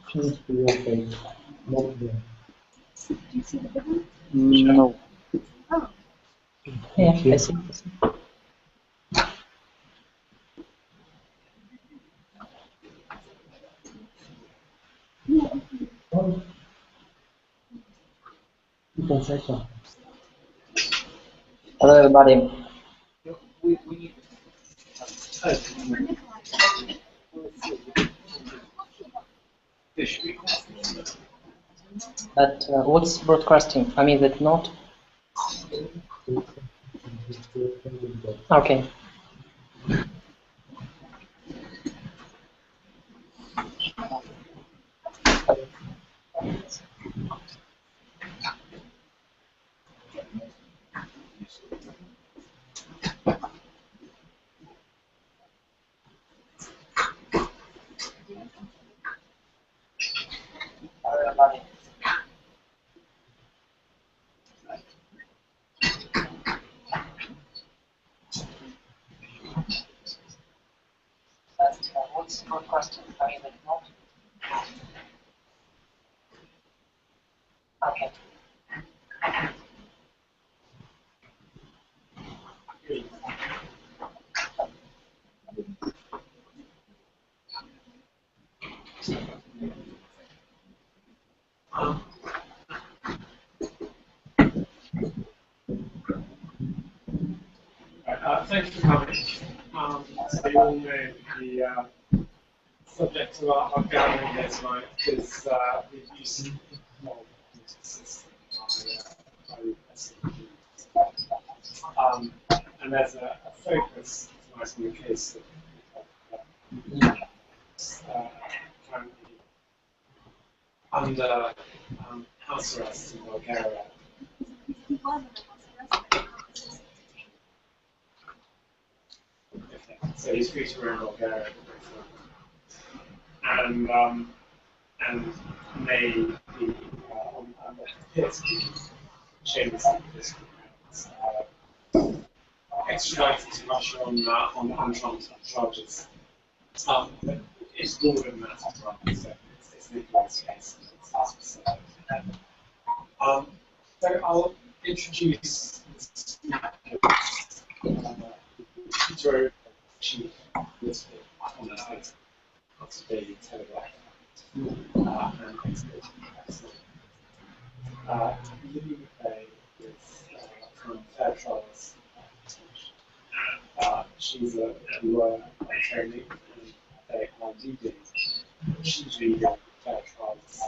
Change to your face. Not there. No. Oh. Yeah, I see. You can say so. Hello, everybody. But what's broadcasting? I mean, that not? Okay. Everybody. What's broadcasting? I mean, that not? Okay. Thanks for coming. So you all know the subject of our gathering here tonight is the use of Interpol notices and there's a focus tonight on the case of currently under house arrest in Bulgaria. So he's free to roam Bulgaria, and may be appears to be chambers of this extradited to Russia on untrammeled charges. But it's broader than that as well. So it's Nicholas' case. So I'll introduce Peter Chief Lisbon on the site of the Daily Telegraph and Lily McVeigh is from Fair Trials. She's a lawyer by training and they are leading. She's leading Fair Trials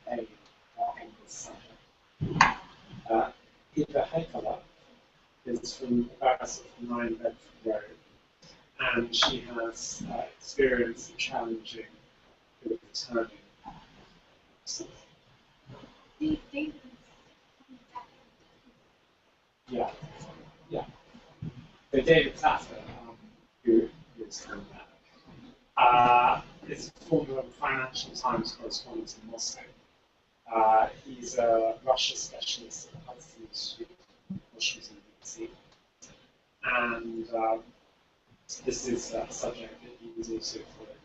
campaign on this subject. Eva Heikala is from Barris of 9 Bedford Road, and she has experience in challenging the returning. Yeah, yeah. So David Tatter, who is from that, is a former Financial Times correspondent in Moscow. He's a Russia specialist at the Hudson Institute, Washington, D.C. And this is a subject that he was also following.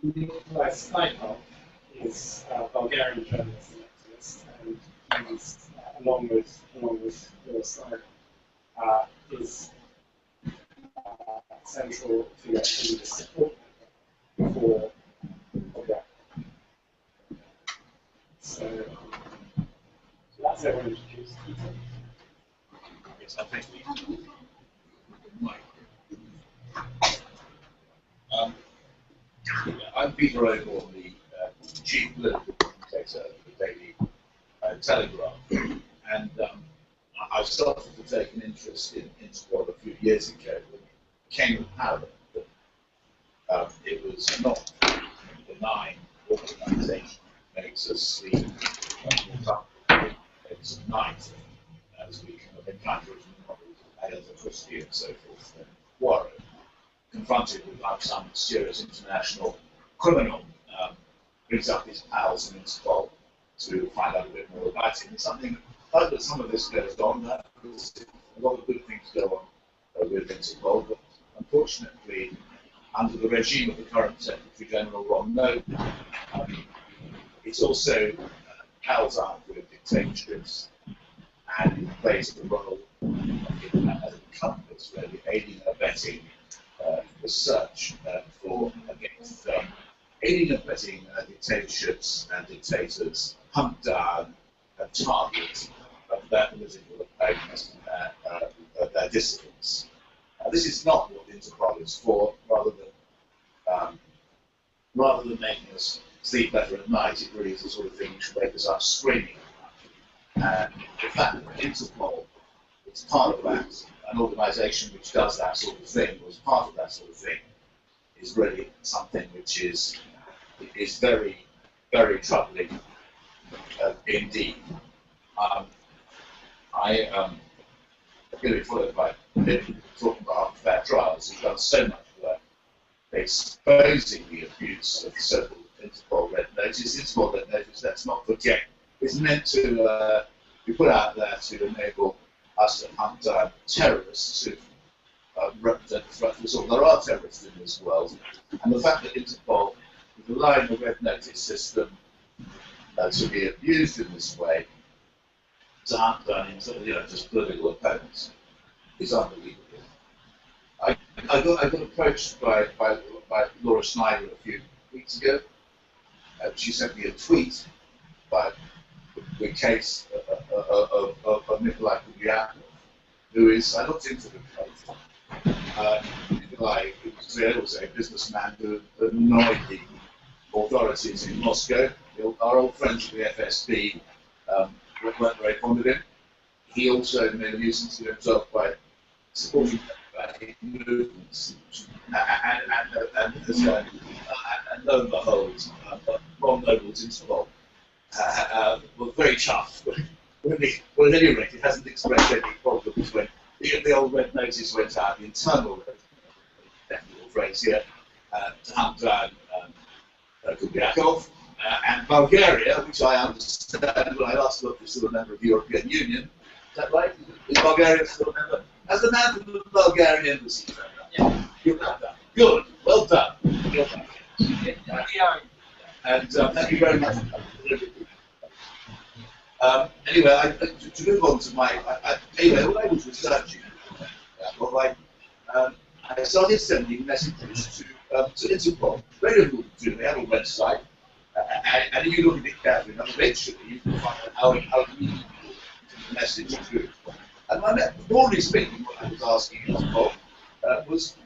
Nikolai Snaikov is a Bulgarian journalist and activist, and he's, along with your side, is central figure in the support for Bulgaria. So that's everyone introduced. Yes, I think I'm Peter O'Gorman, the chief political commentator of the Daily Telegraph, and I started to take an interest in Interpol a few years ago when it became apparent that it was not the benign organisation that makes us sleep it's night, as we kind of encounter it in novels, Agatha Christie and so forth, Poirot, confronted with like some mysterious international criminal brings up his pals in Interpol to find out a bit more about it. And something like that, some of this goes on. Because a lot of good things go on with Interpol, but unfortunately, under the regime of the current Secretary General Ron Noble, it's also pals up with dictatorships, and it plays the role as a compass, really, aiding and abetting the search for against aiding and abetting dictatorships and dictators, hunt down and target their political opponents and their dissidents. This is not what Interpol is for. Rather than making us sleep better at night, it really is the sort of thing which should wake us up screaming. And the fact that Interpol is part of that, an organisation which does that sort of thing, was part of that sort of thing, is really something which is very, very troubling indeed. I am going to be followed by Lynn talking about fair trials, who's done so much work exposing the abuse of the so-called Interpol Red Notice. Interpol Red Notice, let's not forget, is meant to be put out there to enable us to hunt down terrorists who represent the threat to us all. There are terrorists in this world, and the fact that Interpol is allowing the Red Notice system to be abused in this way to hunt down just political opponents is unbelievable. I got approached by Laura Schneider a few weeks ago. She sent me a tweet about the case of Nikolai Kubiakov, who is, I looked into the case. Nikolai was a businessman who annoyed the authorities in Moscow. Our old friends at the FSB weren't very fond of him. He also made a nuisance of himself by supporting movements, and lo and behold, Ron Noble's Interpol was very chuffed well, at any rate, it hasn't expressed any problems when the old Red Notice went out, the internal technical phrase here, to hunt down Kubiakov, and Bulgaria, which I understand when I last looked is still a member of the European Union. Is that right? Is Bulgaria still a member? As the man from the Bulgarian embassy, yeah. You've done that. Good. Well done. Well done. And thank you very much. Anyway, to move on to anyway, when I was researching, I started sending messages to Interpol. Very difficult to do. They have a website, and if you look at it carefully, eventually you can find out how easy the message through. And broadly speaking, what I was asking Interpol was,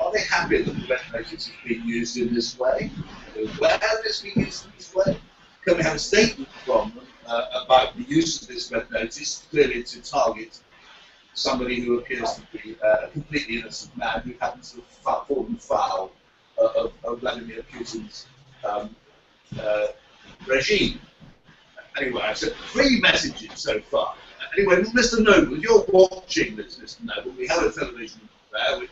are they happy that the Red Notice is being used in this way? Where is this being used in this way? Can we have a statement from them about the use of this Red Notice, clearly to target somebody who appears to be a completely innocent man who happens to have fallen foul of Vladimir Putin's regime? Anyway, I've sent 3 messages so far. Anyway, Mr. Noble, you're watching this, Mr. Noble. We have a television there.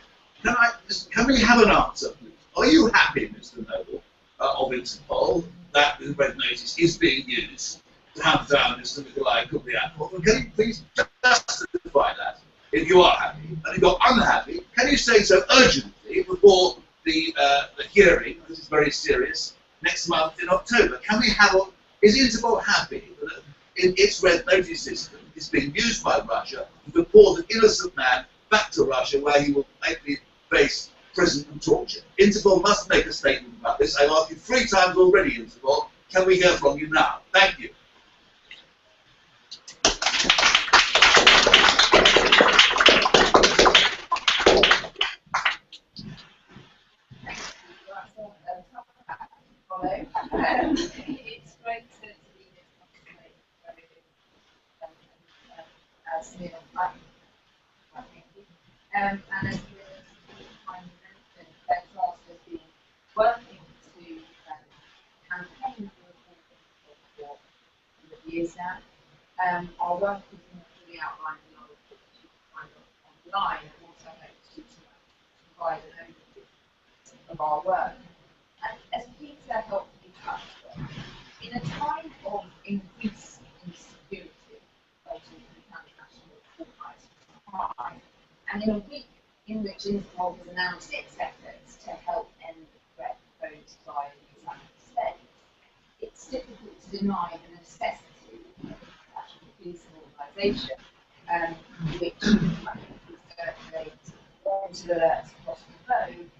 Can we have an answer, please? Are you happy, Mr. Noble, of Interpol, that the Red Notice is being used to hunt down Mr. Nikolai Kubiakov? And can you please justify that? If you are happy, and if you're unhappy, can you say so urgently before the hearing? This is very serious. Next month in October, can we have? Is Interpol happy that in its Red Notice system is being used by Russia to deport an innocent man back to Russia, where he will likely face prison and torture? Interpol must make a statement about this. I've asked you 3 times already, Interpol. Can we hear from you now? Thank you. It's great to be this as Neil and as you mentioned, that class has been working to campaign for years now. Our work is not really outlined in our report, which you can find online, and also hopes to provide an overview of our work. And as Peter helped me touch on, Interpol has announced its efforts to help end the threat posed by the Islamic State, it's difficult to deny the necessity of actually police organisation, which circulates wanted alerts across the globe,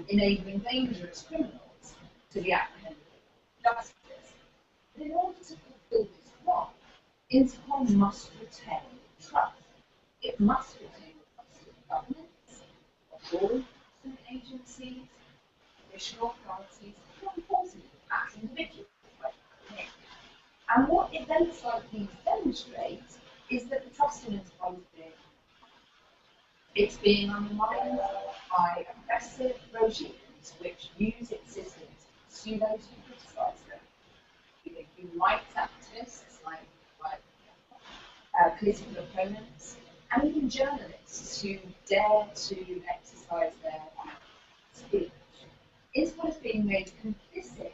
enabling dangerous criminals to be apprehended for justice. But in order to fulfil this role, Interpol must retain trust. It must retain the trust of governments, of law enforcement agencies, official authorities, and importantly, as individuals. And what events like these demonstrate is that the trust in Interpol is being undermined by oppressive regimes which use its systems to pursue those who criticise them. Either human rights activists like political opponents, and even journalists who dare to exercise their speech. Interpol is being made complicit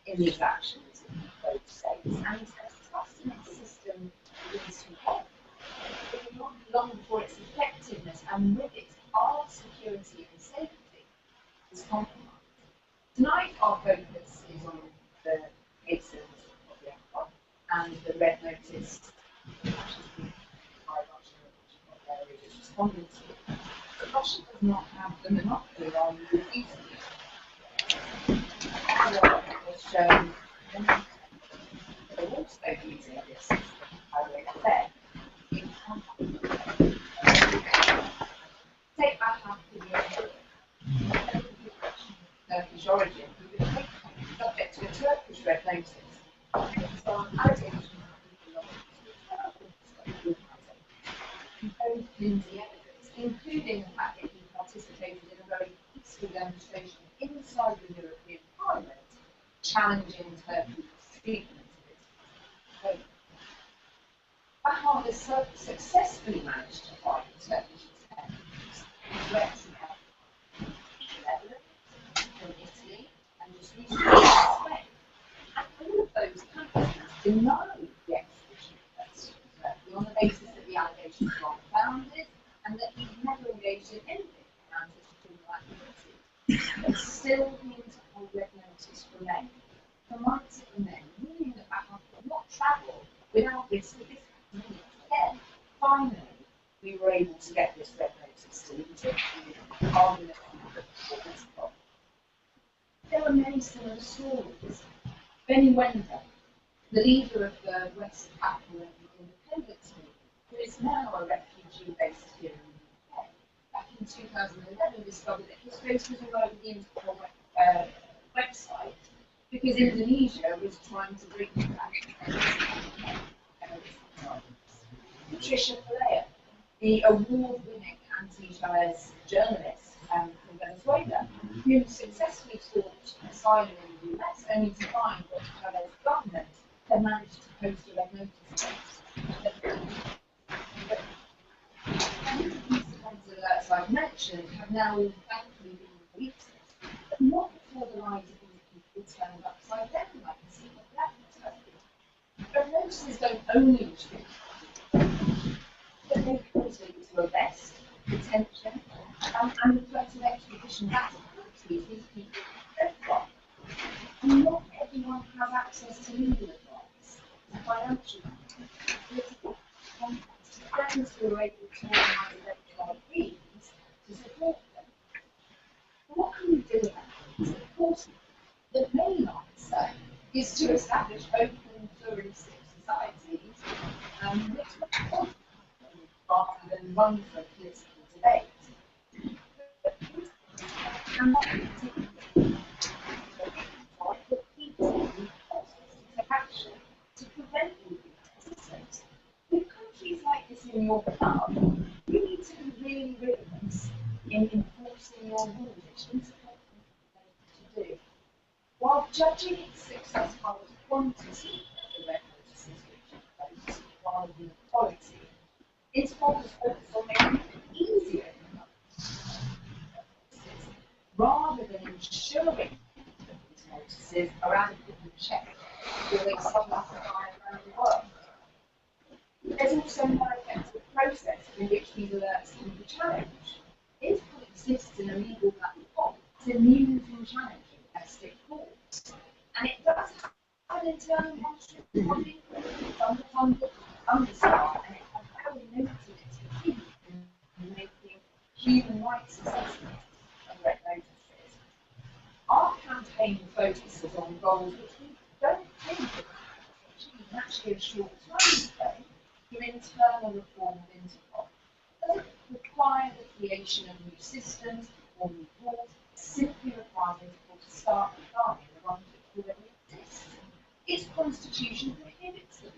in these actions in both states, and trust in its system begins to fall. It will not be long before its effectiveness and with it our security and safety is compromised. Tonight our focus is on the cases of the Interpol and the Red Notice by Russia, which Bulgaria is responding to. But Russia does not have the monopoly on refusing it. Was shown they're also using this system, as I said, in conflict. Take back after the Turkish origin, who was subject to a Turkish Red Notice. Based on allegations of flimsy evidence, including the fact that he participated in a very peaceful demonstration inside the European Parliament, challenging Turkey's treatment of its Bahar has successfully managed to fight Turkish attempts to execute from Netherlands, from Italy, and just recently from Spain. And all of those countries denied the extradition request from Turkey on the basis that the allegations were unfounded and that he never engaged in anything amounting to criminal activity. But still, the Interpol Red Notice remained. For months it remained, meaning that Bahar could not travel without risk of this happening again. Finally, we were able to get this Red Notice deleted through Parliament for Interpol. There are many similar stories. Benny Wender, the leader of the West African Independence Movement, who is now a refugee based here in the UK, back in 2011 discovered that his face was all over the Interpol website because Indonesia was trying to bring him back. Patricia Falea, the award-winning anti-Chavez journalist from Venezuela, who successfully sought asylum in the US, only to find that Chavez's government had managed to post a Red Notice and these alerts I've mentioned have now all thankfully been released, but not before the lives of these people turned upside down, like you see what happened. Red Notices don't only restrict, but they also lead to arrest, detention, and the threat of extradition back to countries these people fled from. And not everyone has access to legal advice, to financial advice, political contacts, to friends who are able to organise electoral fees to support them. But what can we do about this? Of course, the main answer is to establish open, pluralistic societies which rather than run for a political debate. And not particularly the people who take action to prevent all these systems. With countries like this in your club, you need to be really rigorous in enforcing your rules, which Interpol to do. While judging its success by the quantity of the Red Notices which are posed rather than the quality, Interpol has focused on making it easier rather than ensuring that these notices are adequately checked before they start to fly around the world. There's also a more effective process in which these alerts can be challenged. Interpol persists in a legal black box, it's immune from challenge in domestic courts. And it does have an internal monitoring body, it's underfunded, understaffed, and it has very limited expertise in making human rights assessments and red notices. Our campaign focuses on goals which we don't think we can achieve in actually a short time frame through internal reform of Interpol. Does it require the creation of new systems or new rules? It simply requires Interpol to start regarding the ones which already exist. Its constitution prohibits the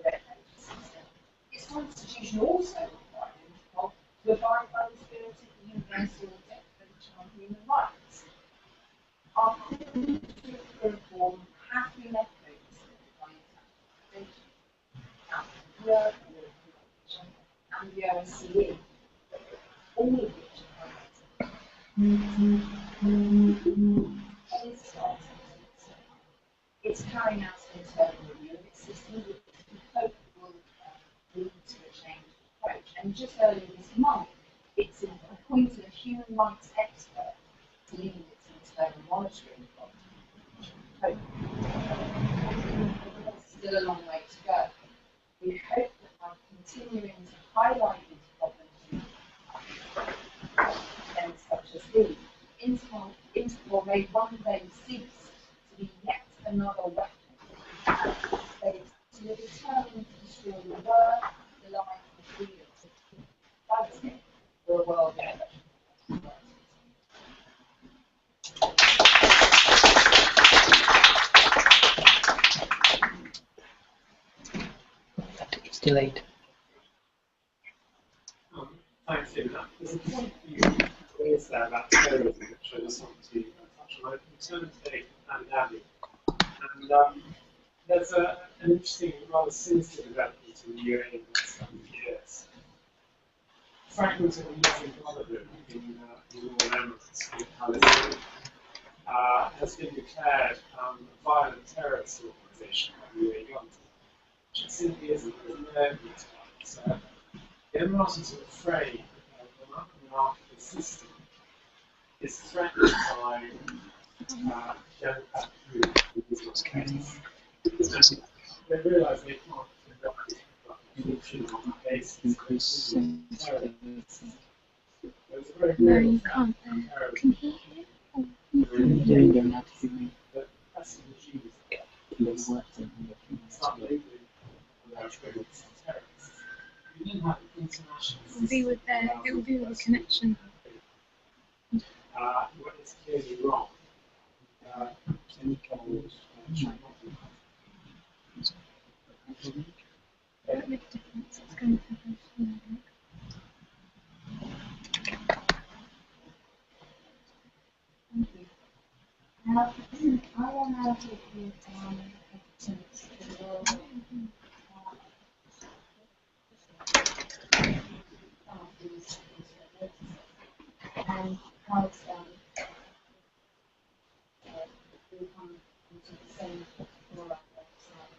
red notice system. Its constitution also requires Interpol to abide by the spirit of the Universal Declaration on Human Rights. Our calls for reform have been echoed by international organisations and the OSCE, all of which are it's carrying out an internal review of its system, which we hope will lead to a changed approach. And just earlier this month, it's appointed a human rights expert to lead its internal monitoring body. Still a long way to go. We hope that by continuing to highlight these problems, events such as these, Interpol may one day cease to be yet another weapon to be determined to destroy the world, the life, and freedom of fighting for a world better. It's delayed. Thanks, Ina. There's a point you raised there about terrorism, which I just want to touch on. I returned today to Andy. And there's an interesting, rather sinister development in the UAE in the last couple of years. Fragments of the Muslim Brotherhood in Northern Emirates, in Palestine, has been declared a violent terrorist organisation by the UAE government, which it simply isn't. There's no evidence about it. So the Emiratis are afraid that the monarchical system is threatened by democratic rule in this case. They realise they can't conduct election on the basis of terrorists. There's a very No, real you can't. Can he hear? Or you can Doing their native the press regimes they start labeling terrorists. You then have international It will be with their, it will be with the connection. what is clearly wrong. It won't make a difference. It's going to happen. Thank you. Now, I will now give you questions to the world. And whilst we come into the same for our website,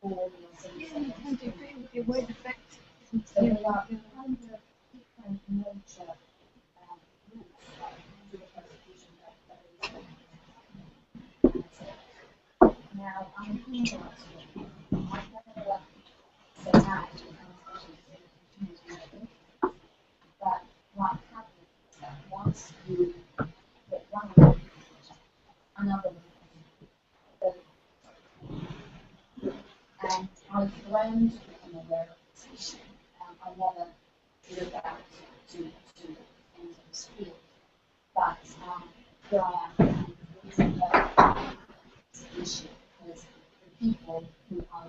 Yeah, you can do, but it won't affect. so we are under different nature rules to the prosecution that now I'm going to ask you, I've never set out but what happens is that once you get one of them, another one, and I've learned from aware of this issue. I never did about to end of this field, but here I am. This issue because the people who are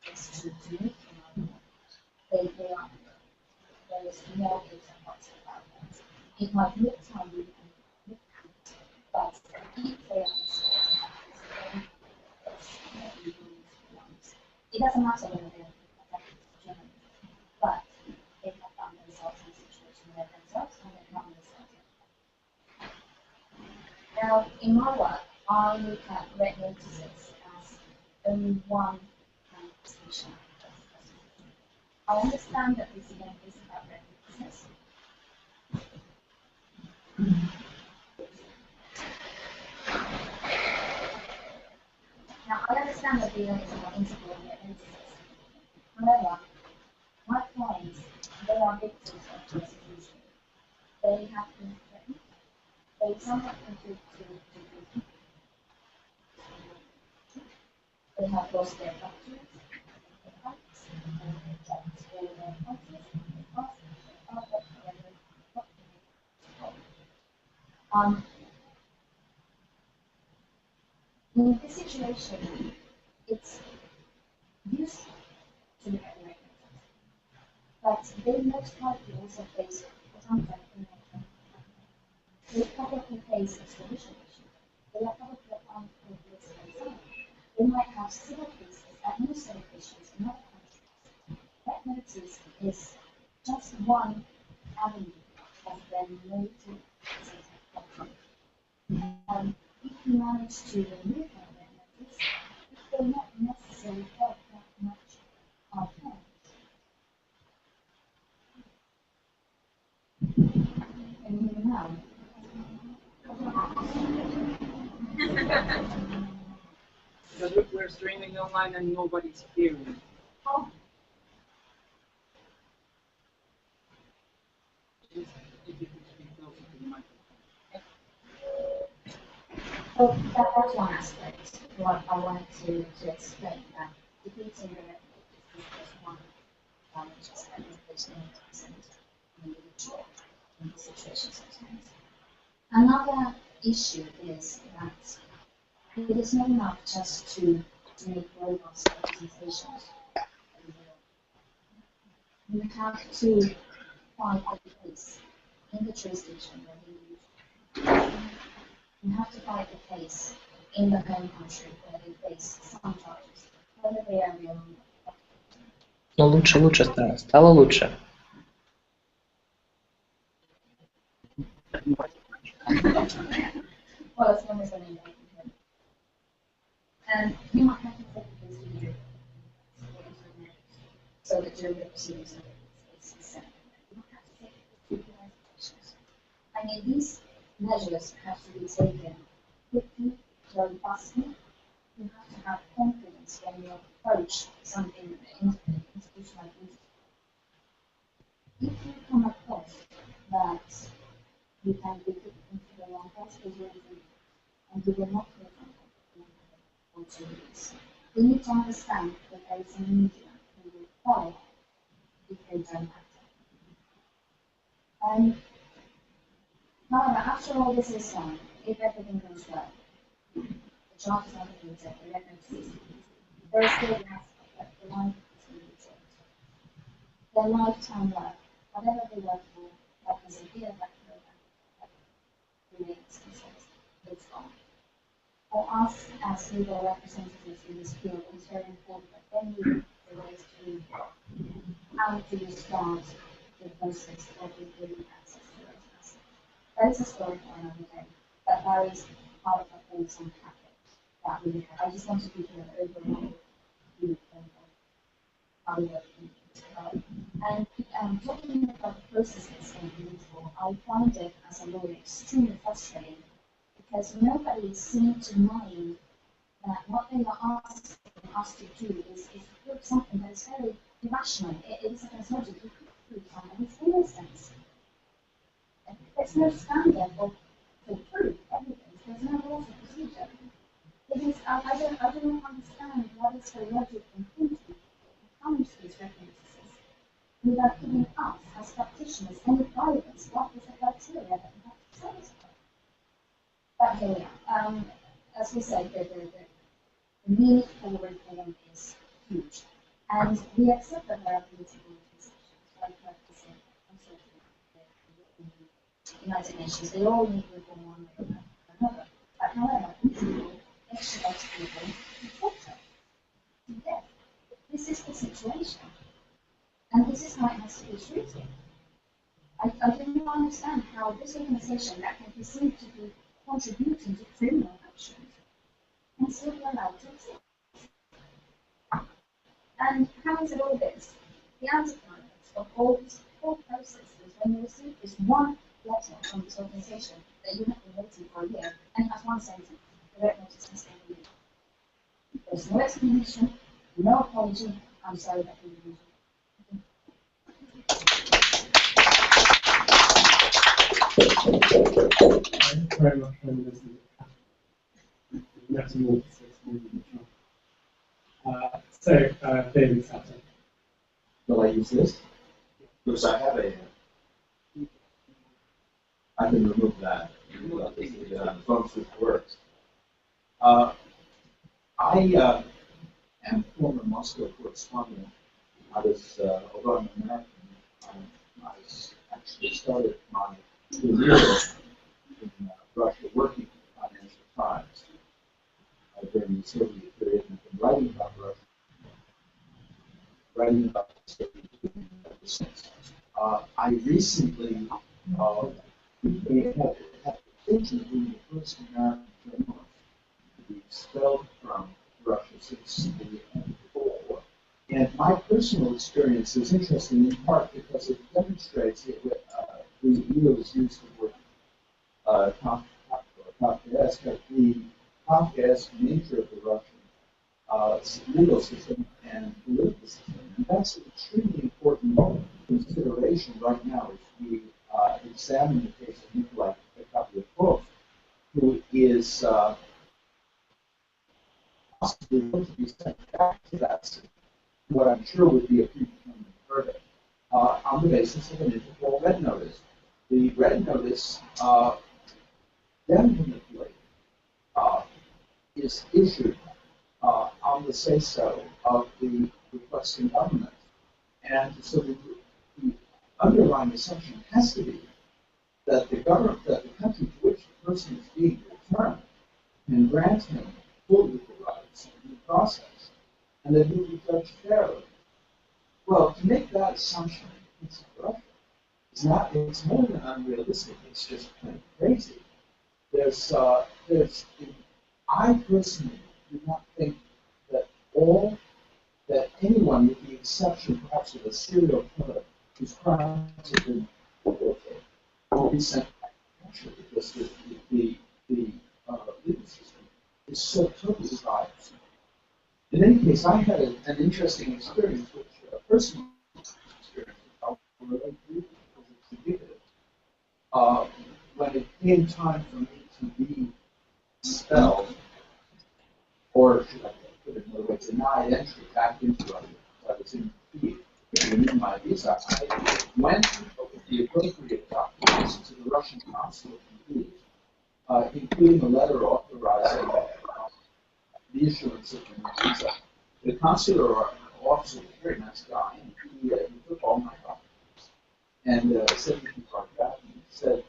just to me, they are there is no ifs and buts about that. It might look tiny and but if they understand it doesn't matter whether they're affected in my work, I look at red notices as only one kind of distinction. I understand that this event is about red notices. Now, I understand that the event is about Interpol Red Notices. However, my clients, they are victims of persecution. They have been threatened. They somewhat contribute to prison. They have lost their documents, their rights, their jobs, all their houses, their cars, their art, in this situation, it's useful to look at the red notices, but they most likely also face they probably face extradition issues. They are probably applying for political asylum. They might have civil cases, administrative issues in other countries. Red notice is just one avenue of them motive. If you manage to remove that red notice, it will not necessarily help that much our parents. Can you hear me now? Because look, we're streaming online and nobody's hearing. Oh. Just if you could speak closer to the microphone. So that's one aspect. What I wanted to explain that defeating the red notice is just one challenges that we face in an individual in the situation sometimes. Another issue is that it is not enough just to make robust representations. You have to find a place in the jurisdiction where they live. You have to fight the case in the home country where they face some charges, whether they are real or not. Ну, лучше стало лучше. Well, as long as I mean, and you might have to take the case to the jury, so the jury proceedings is set. You might have to take it to the jurisdictions. I mean, these measures have to be taken quickly, robustly. You have to have confidence when you approach something in institution like this. If you come across that you can be put into the wrong place, and you will not feel comfortable for 2 weeks. You need to understand that there is a media who will follow if they don't act. However, after all this is done, if everything goes well, the charge is not completed, the red notice is there is still an aspect that the life is being rejected. Their lifetime work, whatever they work for, that was a year, that program, it's gone. For us as legal representatives in this field, it's very important that then we look the ways to how to start the process of giving access to those assets. That is a story for another day, but that is part of a wholesome package that we have. I just want to give you an overall view of how we work in this. And talking about the processes in Interpol, I find it as a lawyer extremely frustrating because nobody seems to mind that what they are asking us to do is to prove something that is very irrational. It is a logic. You could prove somebody's innocence. There's no standard to prove evidence. There's no laws of procedure. It is, I don't understand what is the logic in thinking when it comes to these references without giving us, as practitioners, any guidance. What is the criteria that we have to satisfy? But here we are. As we said, the need for reform is huge. And we accept that there are political organizations like practicing the United Nations. They all need reform one way or another. But however, these people extradite people to torture, to death. This is the situation. And this is how it has to be treated. I do not understand how this organization that can be seen to be contributing to criminal actions and still be allowed to exist. And having said all this, the anti-climax of all this whole process is when you receive this one letter from this organization that you have been waiting for a year, and it has one sentence: the Red Notice has been removed. There's no explanation, no apology. I'm sorry that we removed Thank you very much for listening. That's more to say, David Satter. Will I use this? Because I have I can remove that. The phone switch works. I am a former Moscow correspondent. I was, although I'm American, I actually started my career in Russia working for Financial Times during the Soviet period, and I've been writing about Russia, writing about the Soviet Union ever since. I recently had the occasion of being the first American journalist to be expelled from Russia since the end of the Cold War. And my personal experience is interesting in part because it demonstrates it, the EU is used the word Kafkaesque, but the Kafkaesque nature of the Russian legal system and political system. And that's an extremely important consideration right now as we examine the case of Nikolai Kafkaesque, who is possibly going to be sent back to that system, what I'm sure would be a predetermined verdict, on the basis of an Interpol Red Notice. The Red Notice definitely is issued on the say-so of the requesting government. And so the underlying assumption has to be that the government, that the country to which the person is being returned can grant him full legal rights in the process, and that he will be judged fairly. Well, to make that assumption in the case of Russia is not, it's more than unrealistic, it's just plain crazy. I personally do not think that anyone, with the exception perhaps of a serial killer whose crimes have been reported, will be sent back to the country because the legal system is so totally biased. In any case, I had an interesting experience, which a personal experience, I'll relate briefly because it's indicative. When it came time for me to be expelled, or should I put it another way, denied entry back into Russia, I was in Kyiv, renewing my visa, I went with the appropriate documents to the Russian consulate in Kyiv, including a letter authorizing the issuance of the visa. The consular officer was a very nice guy, and he took all my documents and said to me, he said,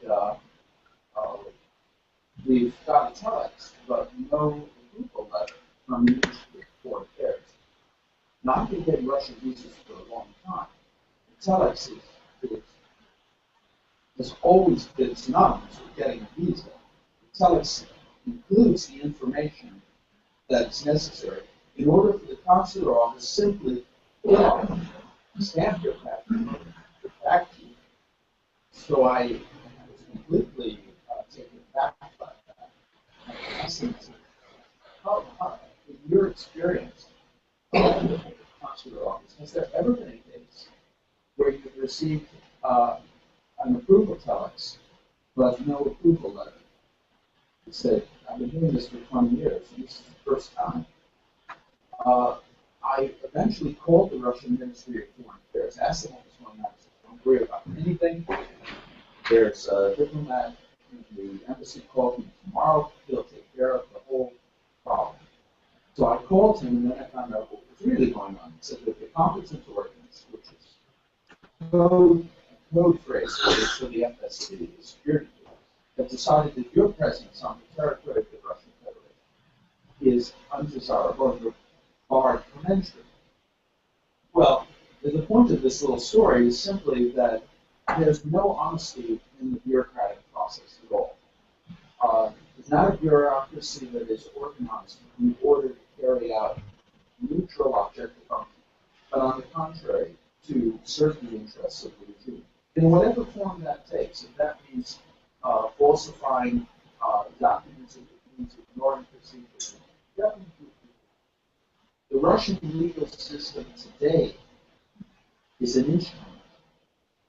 we've got a telex, but no approval letter from the Ministry of Foreign Affairs. Now, I've been getting Russian visas for a long time. The telex has always been synonymous with getting a visa. The telex includes the information that's necessary in order for the consular office simply to stamp your passport back to you. So I was completely taken back by that. I said, in your experience with the consular office, has there ever been a case where you've received an approval telex but no approval letter? He said, I've been doing this for 20 years, and this is the first time. I eventually called the Russian Ministry of Foreign Affairs, asked them what was going on. I said, don't worry about anything. There's a diplomat in the embassy called me tomorrow. He'll take care of the whole problem. So I called him, and then I found out what was really going on. He said that the competent ordinance, which is code phrase for the FSB, the security force, have decided that your presence on the territory of the Russian Federation is undesirable and barred from entry. Well, the point of this little story is simply that there's no honesty in the bureaucratic process at all. not a bureaucracy that is organized in order to carry out neutral objective function, but on the contrary, to serve the interests of the regime. In whatever form that takes, if that means falsifying documents, if it means ignoring procedures, the Russian legal system today is an instrument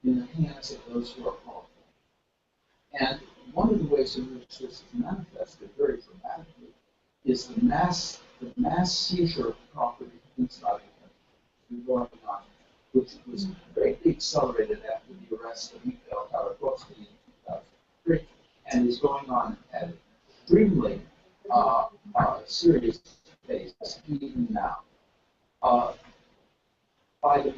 in the hands of those who are powerful. And one of the ways in which this is manifested very dramatically is the mass seizure of property inside the country, which was greatly accelerated after the arrest of Mikhail Khodorkovsky in 2003, and is going on at an extremely serious pace even now. By the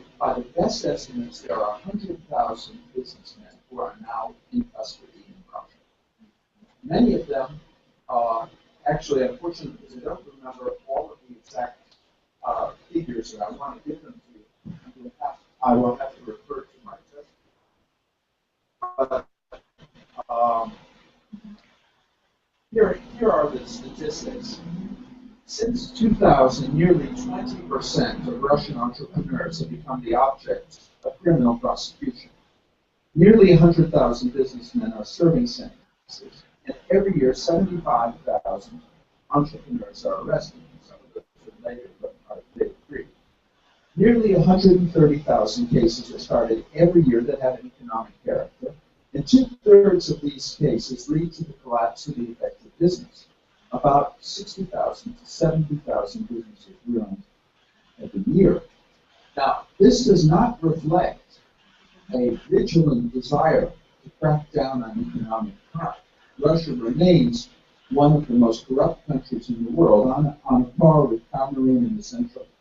best estimates, there are 100,000 businessmen who are now in custody in Russia. Many of them, actually, unfortunately, because I don't remember all of the exact figures, and I want to give them to you, I will have to refer to my testimony. But here are the statistics. Since 2000, nearly 20% of Russian entrepreneurs have become the object of criminal prosecution. Nearly 100,000 businessmen are serving sentences, and every year 75,000 entrepreneurs are arrested. Some of those are later, but are later free. Nearly 130,000 cases are started every year that have an economic character, and 2/3 of these cases lead to the collapse of the effective business. About 60,000 to 70,000 businesses ruined every year. Now, this does not reflect a vigilant desire to crack down on economic crime. Russia remains one of the most corrupt countries in the world, on a par with Cameroon and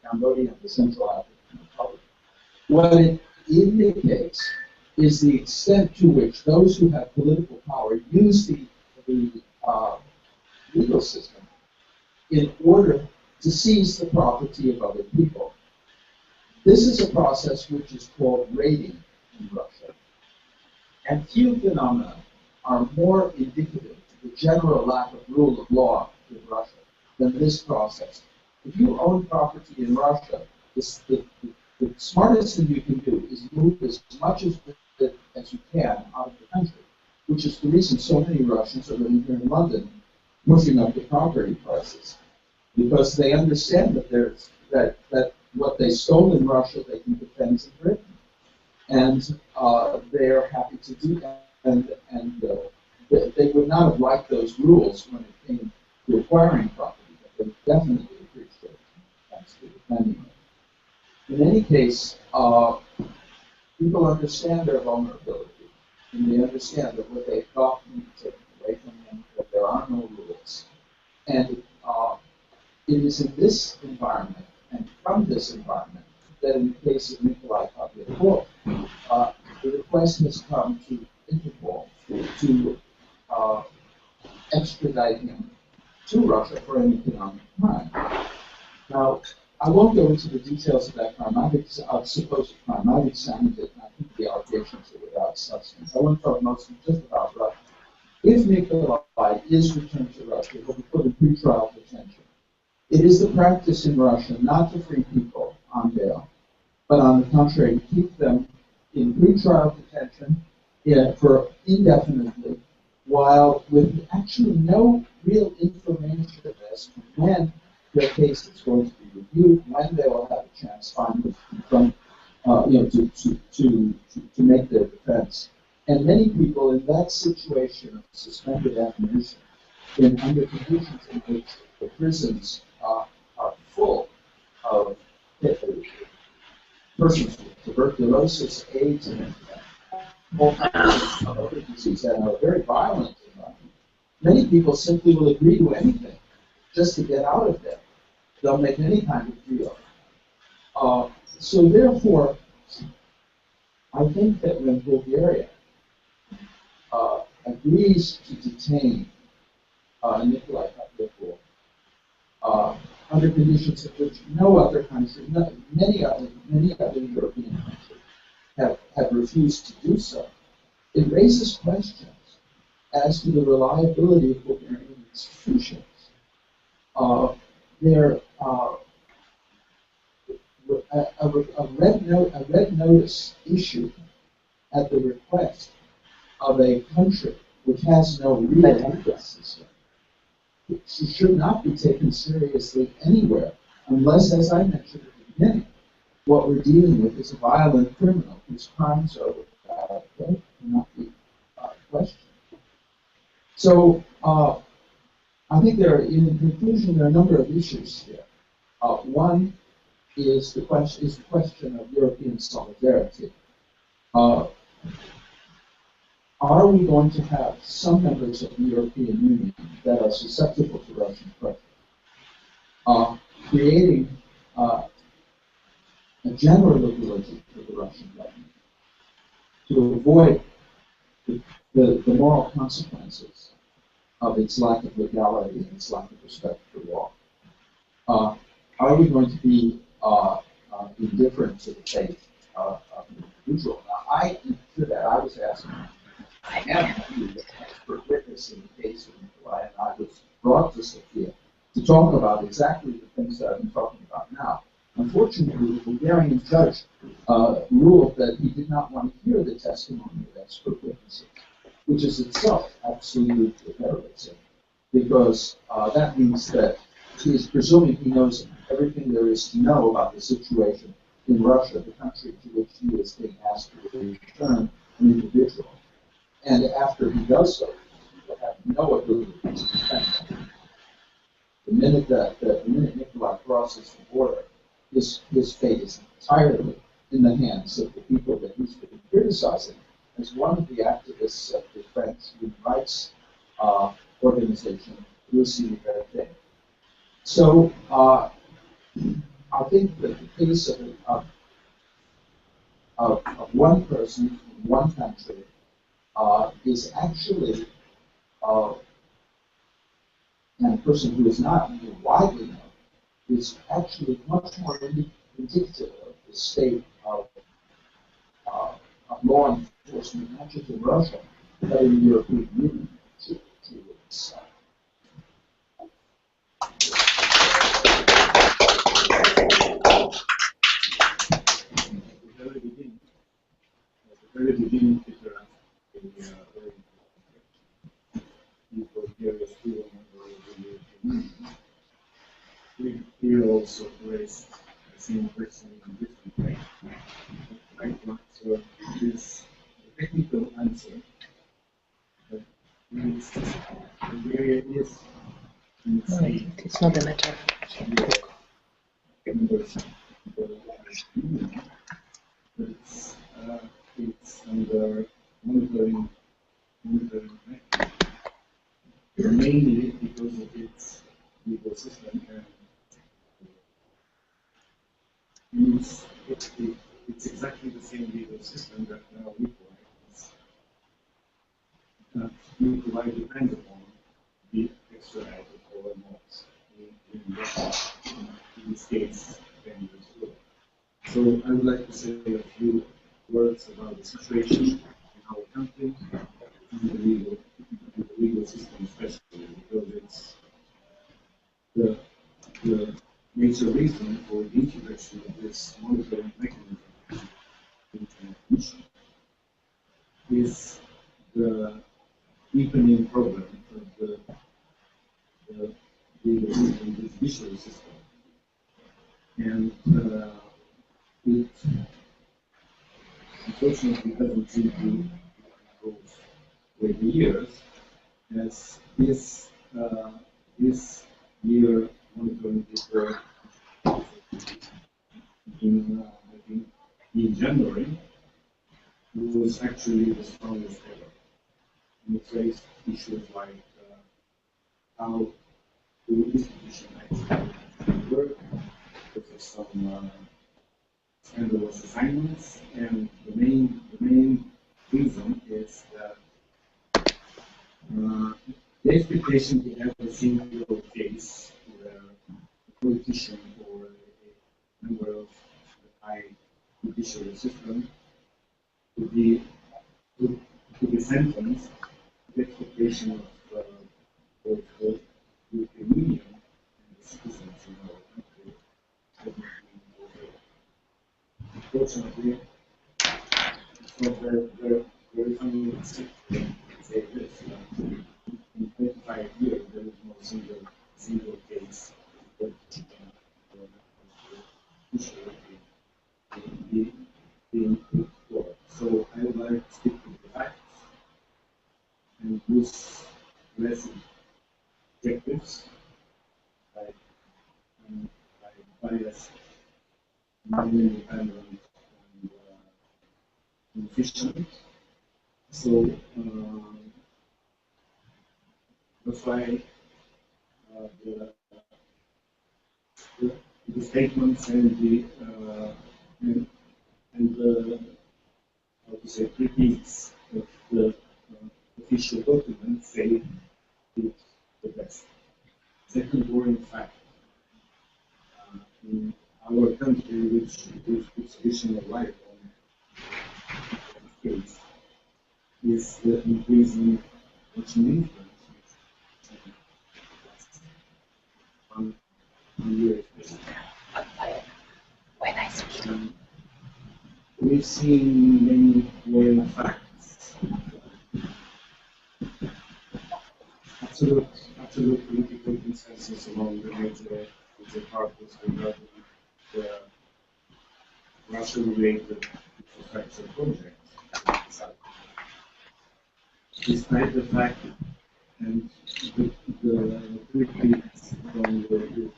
Cambodia and the Central African Republic. What it indicates is the extent to which those who have political power use the legal system in order to seize the property of other people. This is a process which is called raiding in Russia. And few phenomena are more indicative of the general lack of rule of law in Russia than this process. If you own property in Russia, the smartest thing you can do is move as much as you can out of the country, which is the reason so many Russians are living here in London, pushing up the property prices, because they understand that what they stole in Russia they can defend in Britain, and they are happy to do that. And they would not have liked those rules when it came to acquiring property, but they definitely appreciate it. Thanks for defending it. In any case, people understand their vulnerability, and they understand that what they got can be taken away from them, that there are no rules. And it is in this environment, and from this environment, that in the case of Nikolai Khodorkovsky, the request has come to Interpol to extradite him to Russia for an economic crime. Now, I won't go into the details of that crime. Supposed crime. I've examined it, and I think the allegations are without substance. I want to talk mostly just about Russia. If Nikolai is returned to Russia, he will be put in pretrial detention. It is the practice in Russia not to free people on bail, but on the contrary, to keep them in pretrial detention for indefinitely, while with actually no real information as to when their case is going to be reviewed, when they will have a chance finally to make their defense. And many people in that situation of suspended admonition, under conditions in which the prisons are full of persons with tuberculosis, AIDS, and all kinds of other diseases that are very violent. Many people simply will agree to anything just to get out of there. They'll make any kind of deal. So therefore, I think that when Bulgaria agrees to detain Nikolai Khodorkovsky under conditions of which no other country, many other European countries have refused to do so, it raises questions as to the reliability of Bulgarian institutions. There a red notice issued at the request of a country which has no real legal system. She should not be taken seriously anywhere, unless, as I mentioned at the beginning, what we're dealing with is a violent criminal whose crimes are without guilt, cannot be questioned. So, I think in conclusion, there are a number of issues here. One is the question of European solidarity. Are we going to have some members of the European Union that are susceptible to Russian pressure, creating a general ability for the Russian government to avoid the moral consequences of its lack of legality and its lack of respect for law? Are we going to be indifferent to the fate of the individual? Now, to that, I was asking, I am an expert witness in the case of Nikolai, and I was brought to Sofia to talk about exactly the things that I've been talking about now. Unfortunately, the Bulgarian judge ruled that he did not want to hear the testimony of expert witnesses, which is itself absolutely heresy, because that means that he is presuming he knows everything there is to know about the situation in Russia, the country to which he is being asked to return an individual. And after he does so, he will have no ability to defend him. The minute Nikolai crosses the border, his fate is entirely in the hands of the people that he's been criticizing as one of the activists of the French human rights organization, Lucy Liberté. So I think that the case of one person in one country is actually, and a person who is not even widely known, is actually much more indicative of the state of law enforcement, not just in Russia, but in the European Union. At the very beginning, Peter asked if Bulgaria is still a member of the European Union. We also raised the same question in a different way. I want to this technical answer that is Bulgaria is in the state It's not a matter. members of the Union, but it's under monitoring mechanism, mainly because of its legal system and it's exactly the same legal system that now Nikolai depends upon be extradited or not in Russia, in this case 10 years ago. So I would like to say a few words about the situation in our country and the legal system especially, because it's the major reason for the introduction of this monitoring mechanism in transmission is the deepening problem of the legal system, the judicial system. And it unfortunately doesn't seem to improve with the years, as this year monitoring report in January was actually the strongest ever. And it raised issues like how the institution actually work, because of some scandalous assignments, and the main reason is that the expectation to have a single case where a politician or a member of the high judicial system to be sentenced, the expectation of unfortunately, it's not very familiar to say this. In 25 years, there is no single case that being put forward. So I would like to stick to the facts and use less objectives like, bias, non-independent, and efficient. So that's why the statements and the how to say critiques of the official documents say it's the best. Second boring fact, in our country, which puts additional light on the case, is the increasing Russian influence. One year we've seen many worrying facts. Absolute political consensus among the major parties regarding the Russian-related infrastructure projects. Despite the fact and the critics from the European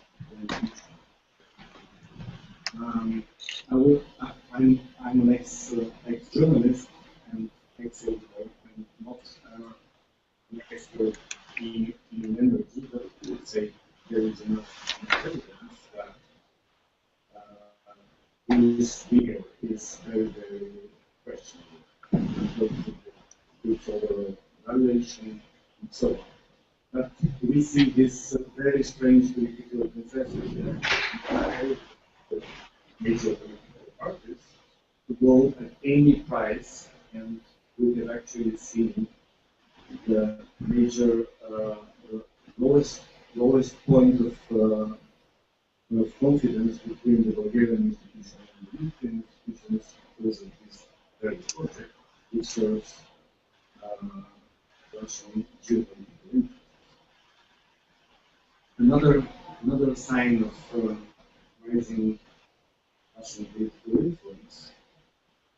I'm an ex-journalist and ex-editor, and not an expert in energy, but I would say there is enough evidence that this figure is very questionable. Its overall valuation and so on. But we see this very strange political consensus that major political parties to go at any price, and we have actually seen the major lowest point of confidence between the Bulgarian institution and the European institutions because of this very project, which serves Russian geopolitical interests. Another sign of rising Russian political influence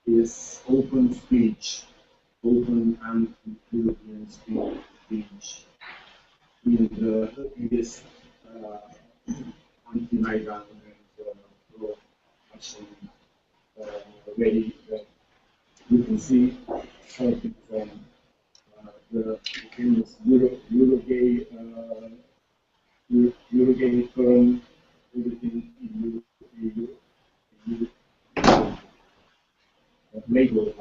is open speech, open anti-European speech in the biggest anti-Maidan and pro-Russian way that you can see, starting from the famous Eurogay firm, everything in EU labeled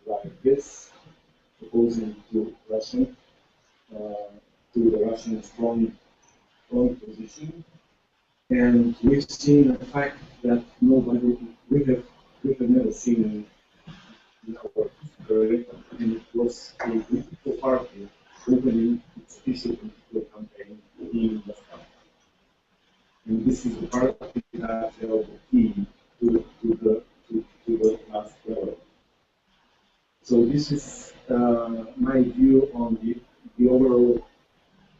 like this, opposing to Russian, to the Russian strong position. And we've seen a fact that we have never seen in our history, and it was a political party opening its official political campaign in Moscow. And this is the party that held the key to the last war. So this is my view on the overall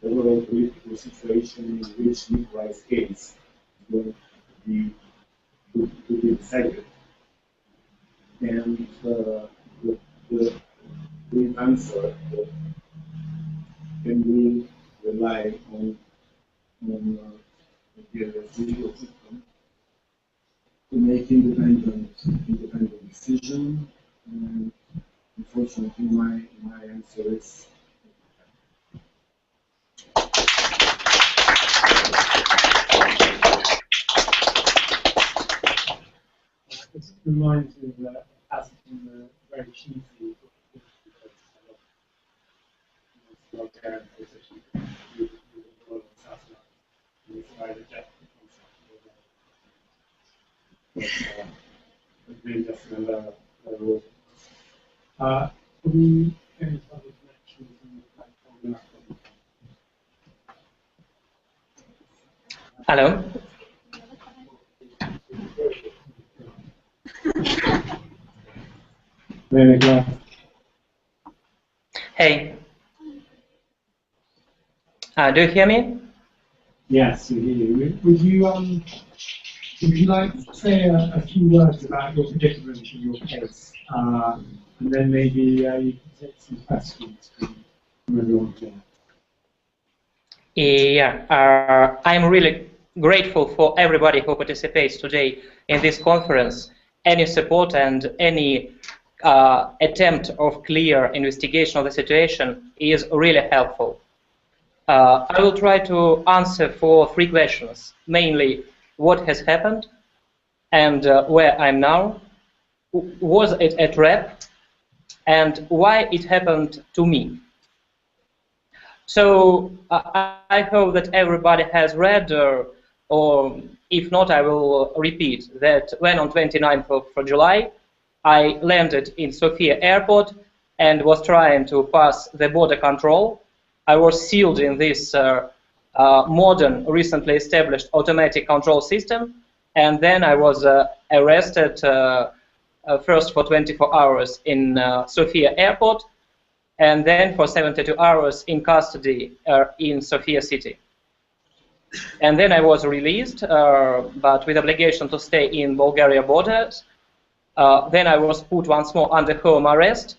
political situation in which Nikolai's case is going to be decided. And the answer, can we rely on the legal system to make independent decision? And unfortunately, my answer is it reminds me that it has been very cheesy Bulgarian position with the royal assassinate. And it's why I reject the concept of it's been just another rule. Any other connections in the platform? Hello? Very glad. Hey, do you hear me? Yes, we hear you. Would you like to say a few words about your predicament and your case, and then maybe you can take some questions from everyone here. Yeah, I'm really grateful for everybody who participates today in this conference. Any support and any attempt of clear investigation of the situation is really helpful. I will try to answer for three questions, mainly what has happened and where I'm now, was it a trap, and why it happened to me. So I hope that everybody has read, or if not, I will repeat that when on 29th of July, I landed in Sofia airport and was trying to pass the border control. I was sealed in this modern, recently established automatic control system, and then I was arrested first for 24 hours in Sofia airport, and then for 72 hours in custody in Sofia city. And then I was released, but with obligation to stay in Bulgaria borders. Then I was put once more under home arrest.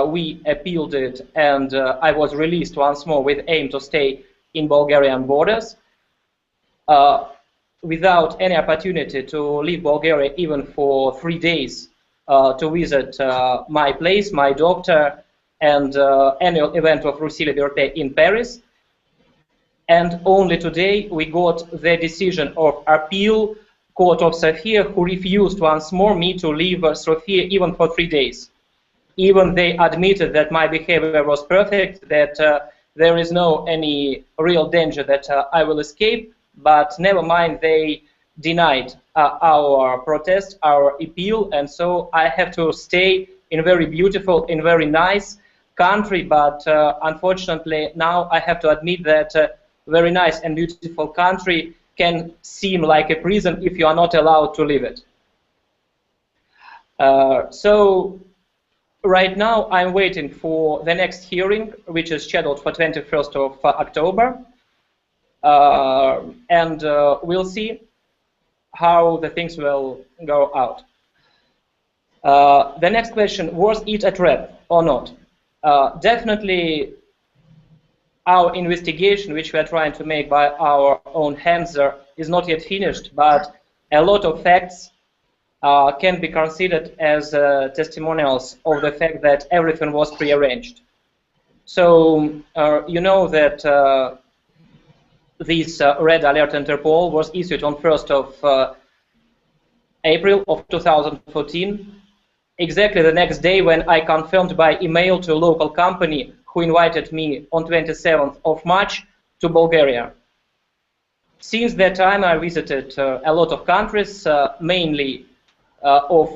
We appealed it, and I was released once more with aim to stay in Bulgarian borders, without any opportunity to leave Bulgaria even for 3 days to visit my place, my doctor, and annual event of Russie Liberté in Paris. And only today we got the decision of appeal court of Sofia, who refused once more me to leave Sofia even for 3 days. Even they admitted that my behavior was perfect, that there is no any real danger that I will escape, but never mind, they denied our protest, our appeal, and so I have to stay in very beautiful, in very nice country, but unfortunately now I have to admit that very nice and beautiful country can seem like a prison if you are not allowed to leave it. So right now I'm waiting for the next hearing, which is scheduled for 21st of October, and we'll see how the things will go out. The next question, was it a trap or not? Definitely our investigation, which we are trying to make by our own hands, is not yet finished, but a lot of facts can be considered as testimonials of the fact that everything was prearranged. So you know that this red alert Interpol was issued on 1st of April of 2014, exactly the next day when I confirmed by email to a local company who invited me on 27th of March to Bulgaria. Since that time I visited a lot of countries, mainly of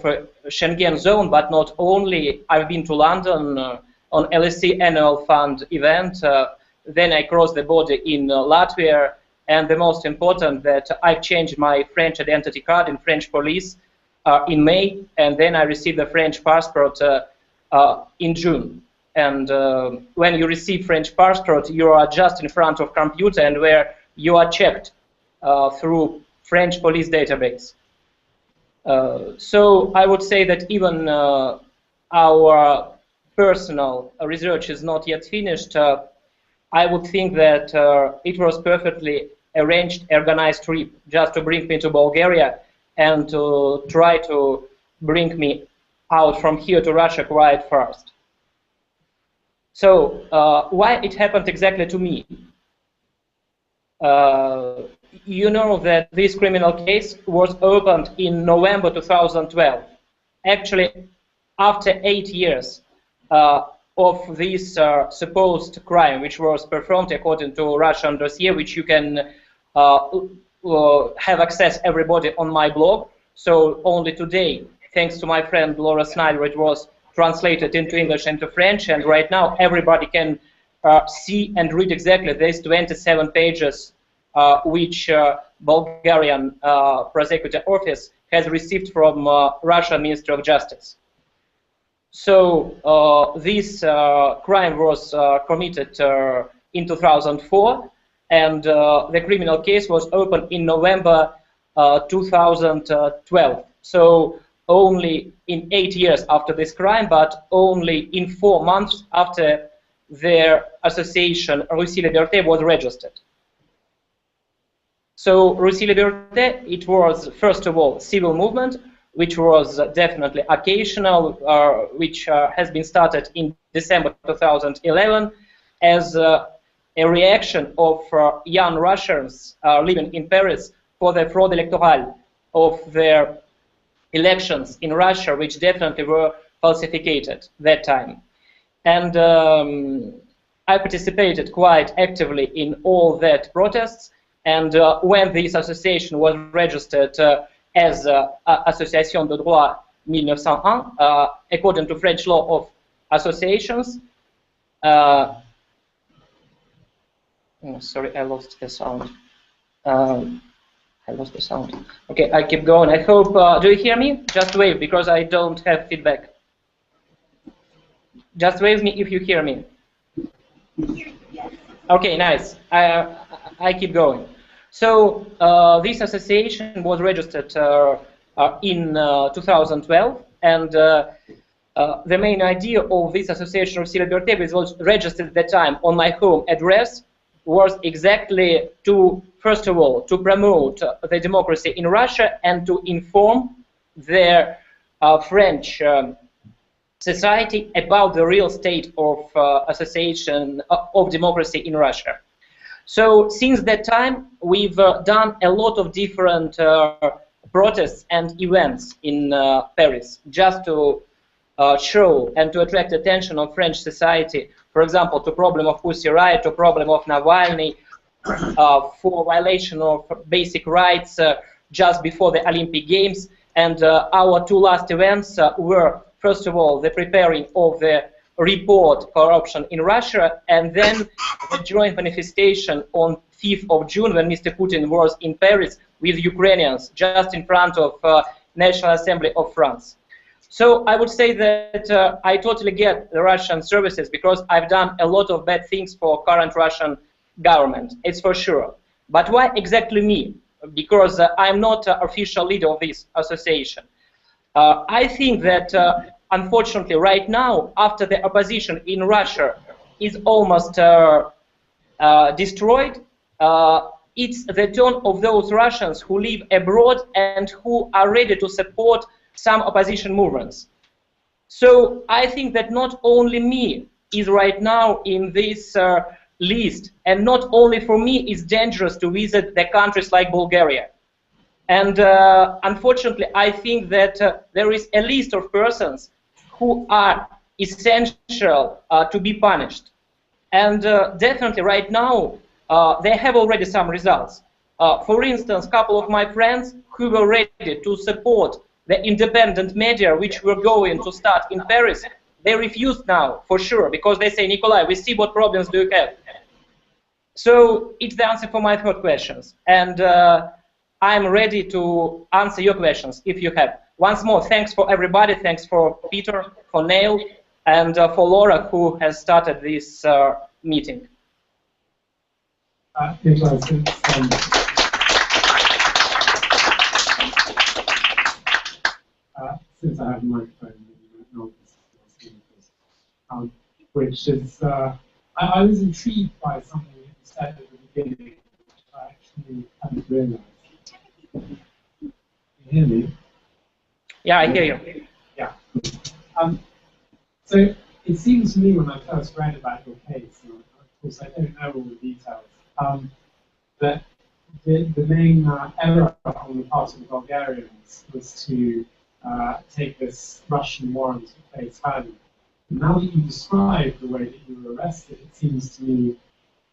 Schengen zone, but not only. I've been to London on LSE annual fund event, then I crossed the border in Latvia, and the most important that I've changed my French identity card in French police in May, and then I received the French passport in June. And when you receive French passport, you are just in front of computer and where you are checked through French police database. So I would say that even our personal research is not yet finished. I would think that it was perfectly arranged, organized trip just to bring me to Bulgaria and to try to bring me out from here to Russia quite fast. So why it happened exactly to me? You know that this criminal case was opened in November 2012. Actually, after 8 years of this supposed crime, which was performed according to Russian dossier, which you can have access everybody on my blog. So only today, thanks to my friend Laura Snyder, it was translated into English and to French, and right now everybody can see and read exactly these 27 pages which Bulgarian prosecutor office has received from Russian Ministry of Justice. So this crime was committed in 2004, and the criminal case was opened in November 2012. So only in 8 years after this crime, but only in 4 months after their association Russie Liberté was registered. So Russie Liberté, it was first of all civil movement, which was definitely occasional, which has been started in December 2011 as a reaction of young Russians living in Paris for the fraud electoral of their elections in Russia, which definitely were falsified that time. And I participated quite actively in all that protests. And when this association was registered as Association de droit 1901, according to French law of associations, sorry, I lost the sound. I lost the sound. Okay, I keep going. I hope, do you hear me? Just wave, because I don't have feedback. Just wave me if you hear me. Okay, nice. I keep going. So this association was registered in 2012, and the main idea of this association, Russie Liberté, which was registered at the time on my home address, was exactly to, first of all, to promote the democracy in Russia and to inform their French society about the real state of association of democracy in Russia. So since that time, we've done a lot of different protests and events in Paris, just to show and to attract attention of French society. For example, to problem of Pussy Riot, to problem of Navalny, for violation of basic rights just before the Olympic Games. And our two last events were, first of all, the preparing of the report corruption in Russia, and then the joint manifestation on 5th of June when Mr. Putin was in Paris with Ukrainians just in front of National Assembly of France. So I would say that I totally get the Russian services, because I've done a lot of bad things for current Russian government, it's for sure. But why exactly me? Because I'm not an official leader of this association. I think that unfortunately right now, after the opposition in Russia is almost destroyed, it's the turn of those Russians who live abroad and who are ready to support some opposition movements. So I think that not only me is right now in this list, and not only for me it's dangerous to visit the countries like Bulgaria. And unfortunately, I think that there is a list of persons who are essential to be punished. And definitely right now, they have already some results. For instance, a couple of my friends who were ready to support the independent media, which were going to start in Paris, they refused now, for sure, because they say, Nikolai, we see what problems do you have. So it's the answer for my third questions. And I'm ready to answer your questions if you have. Once more, thanks for everybody. Thanks for Peter, for Neil, and for Laura, who has started this meeting. Nikolai, since I have a microphone, you might know this, which is, I was intrigued by something that you said at the beginning, which I actually hadn't realized. Can you hear me? Yeah, I hear you. Yeah. So it seems to me when I first read about your case, and of course I don't know all the details, that the main error on the part of the Bulgarians was to take this Russian warrant at face value. Now that you describe the way that you were arrested, it seems to me,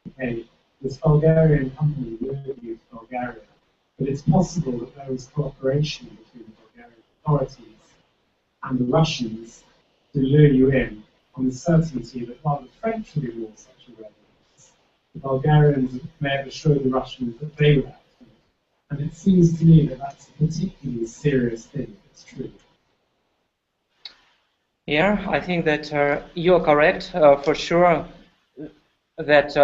okay, this Bulgarian company lured you to Bulgaria, but it's possible that there was cooperation between the Bulgarian authorities and the Russians to lure you in on the certainty that while the French would ignore such a red notice, the Bulgarians may have assured the Russians that they would act on it. And it seems to me that that's a particularly serious thing, if it's true. Yeah, I think that you're correct for sure. That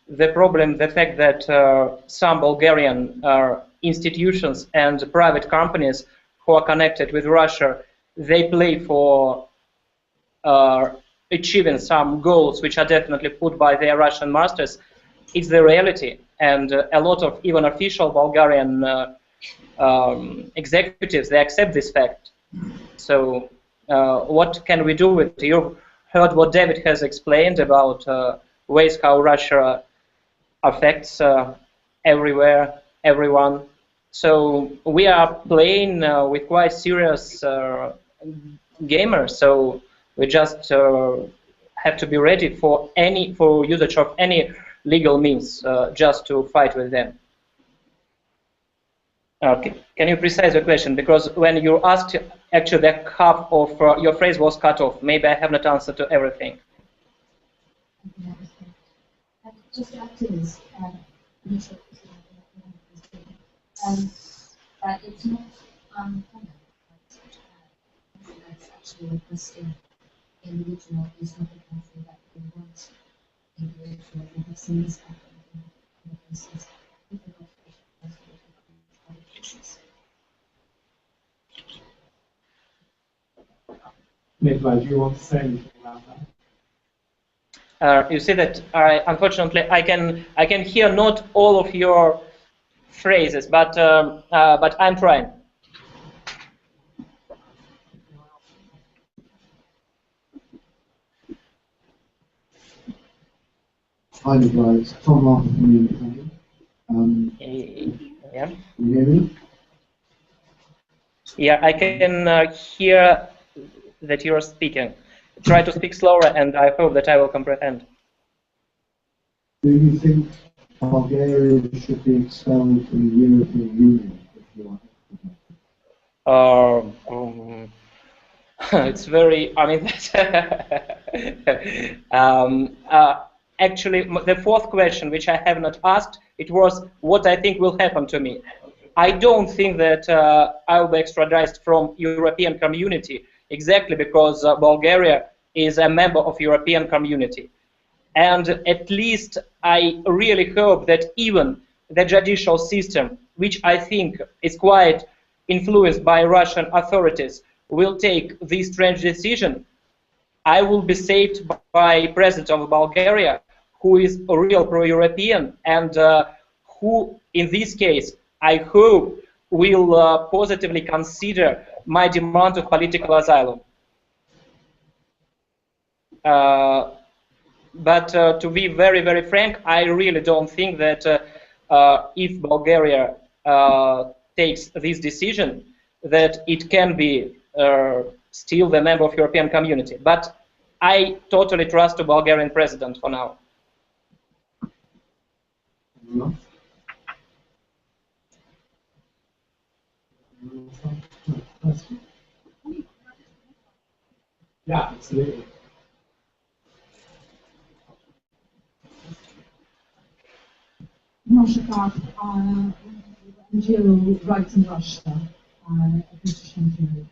the problem, the fact that some Bulgarian institutions and private companies who are connected with Russia, they play for achieving some goals which are definitely put by their Russian masters. It's the reality, and a lot of even official Bulgarian executives, they accept this fact. So what can we do with it? You've heard what David has explained about ways how Russia affects everywhere, everyone. So we are playing with quite serious gamers. So we just have to be ready for usage of any legal means just to fight with them. Okay, can you precise the question? Because when you asked, actually the half of your phrase was cut off. Maybe I have not answered to everything. Just to add to this, it's not uncommon that's actually requesting individual is not a country that we want individual. We have seen this happen in other places. Nikolai, do you want to say anything about that? You see that unfortunately I can hear not all of your phrases, but I'm trying. Hi, guys. Tom Martin from the Interpol. Yeah. Can you hear me? Yeah, I can hear that you are speaking. Try to speak slower, and I hope that I will comprehend. Do you think Bulgaria should be expelled from the European Union if you are? It's very, I mean, actually, the fourth question, which I have not asked, it was what I think will happen to me. I don't think that I will be extradited from European community, exactly because Bulgaria is a member of European community. And at least I really hope that even the judicial system, which I think is quite influenced by Russian authorities, will take this strange decision. I will be saved by President of Bulgaria, who is a real pro-European and who, in this case, I hope will positively consider my demand of political asylum. But to be very, very frank, I really don't think that if Bulgaria takes this decision, that it can be still the member of European community. But I totally trust the Bulgarian president for now. Yeah, absolutely. Masha Karp, NGO Rights in Russia, a British NGO.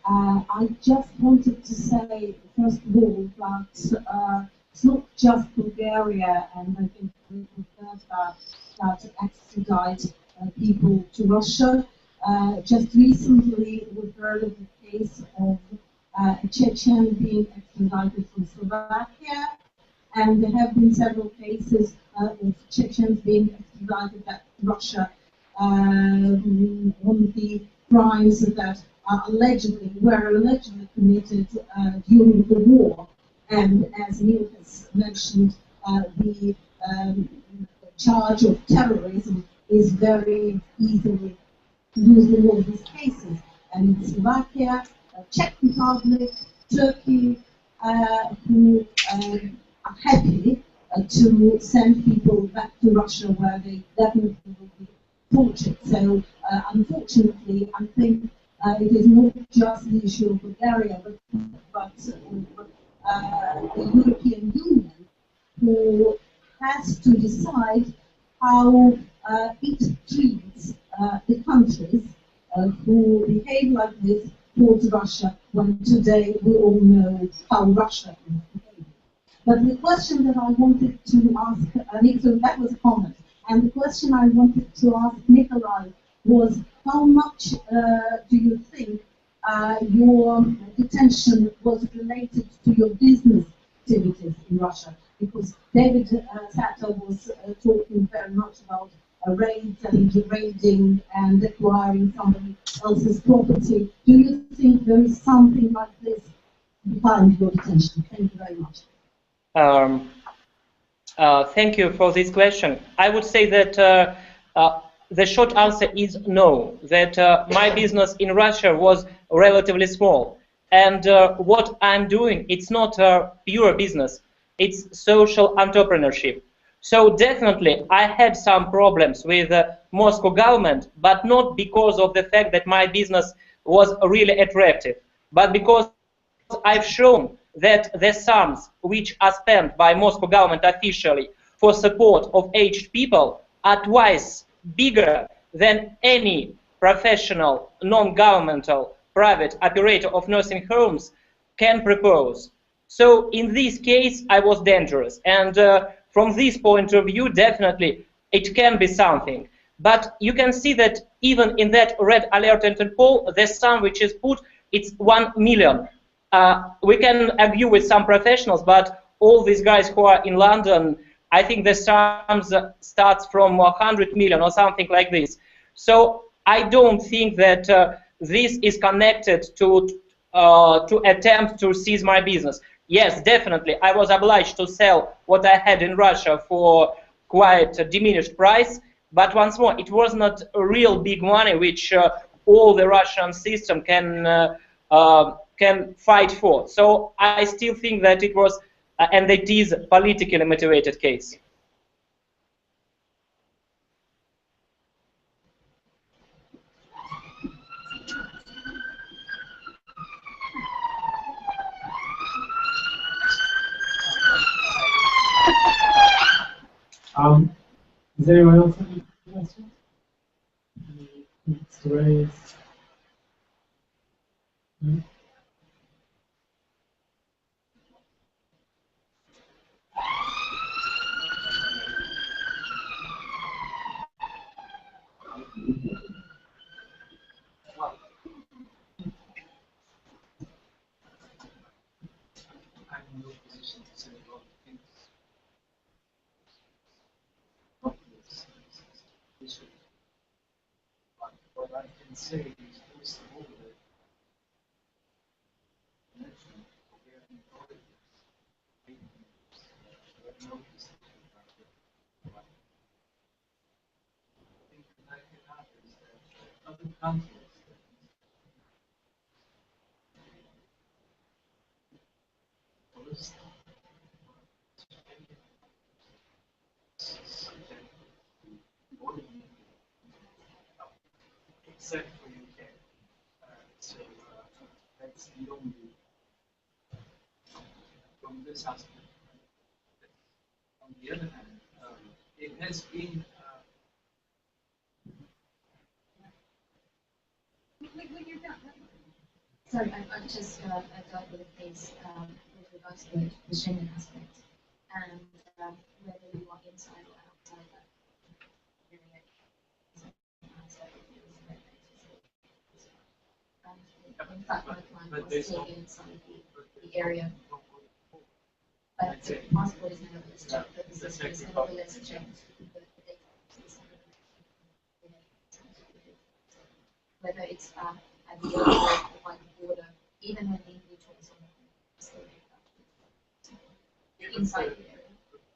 I just wanted to say, first of all, that it's not just Bulgaria, and I think we heard that extradite people to Russia. Just recently, we heard of the case of a Chechen being extradited from Slovakia, and there have been several cases of Chechens being extradited to Russia on the crimes that were allegedly committed during the war. And as Neil has mentioned, the charge of terrorism is very easily used in all these cases. And in Slovakia, Czech Republic, Turkey, who are happy to send people back to Russia where they definitely will be tortured. So unfortunately, I think it is not just the issue of Bulgaria, but the European Union, who has to decide how it treats the countries who behave like this towards Russia, when today we all know how Russia is behaving. But the question that I wanted to ask Nikolai, that was a comment, and the question I wanted to ask Nikolai was, how much do you think your detention was related to your business activities in Russia? Because David Satter was talking very much about raids and raiding and acquiring somebody else's property. Do you think there is something like this behind your detention? Thank you very much. Thank you for this question. I would say that the short answer is no, that my business in Russia was relatively small. And what I'm doing, it's not pure business, it's social entrepreneurship. So definitely I had some problems with the Moscow government, but not because of the fact that my business was really attractive, but because I've shown that the sums which are spent by Moscow government officially for support of aged people are twice bigger than any professional, non-governmental, private operator of nursing homes can propose. So in this case, I was dangerous. And from this point of view, definitely, it can be something. But you can see that even in that red alert Interpol, the sum which is put, it's 1 million. We can argue with some professionals, but all these guys who are in London, I think the sums starts from 100 million or something like this. So I don't think that this is connected to attempt to seize my business. Yes, definitely, I was obliged to sell what I had in Russia for quite a diminished price, but once more, it was not a real big money which all the Russian system can fight for. So I still think that it was and it is a politically motivated case. Does anyone else have any questions? Any points to raise? No? I'm in no position to say a lot of things. Not this issue. But what I can say is, first of all, that mentioned Bulgarian authorities taking red notice about it. But I think that can happen is that other countries except for UK. So that's the only from this aspect. On the other hand, it has been Sorry, I've just dealt with a case with regards to the Schengen aspect and whether you are inside or outside that area. In fact, my client was still inside the area, but the passport is nevertheless checked, the system is nevertheless checked, the data is whether it's at the airport or by the border, even when the individual is on the still inside the area.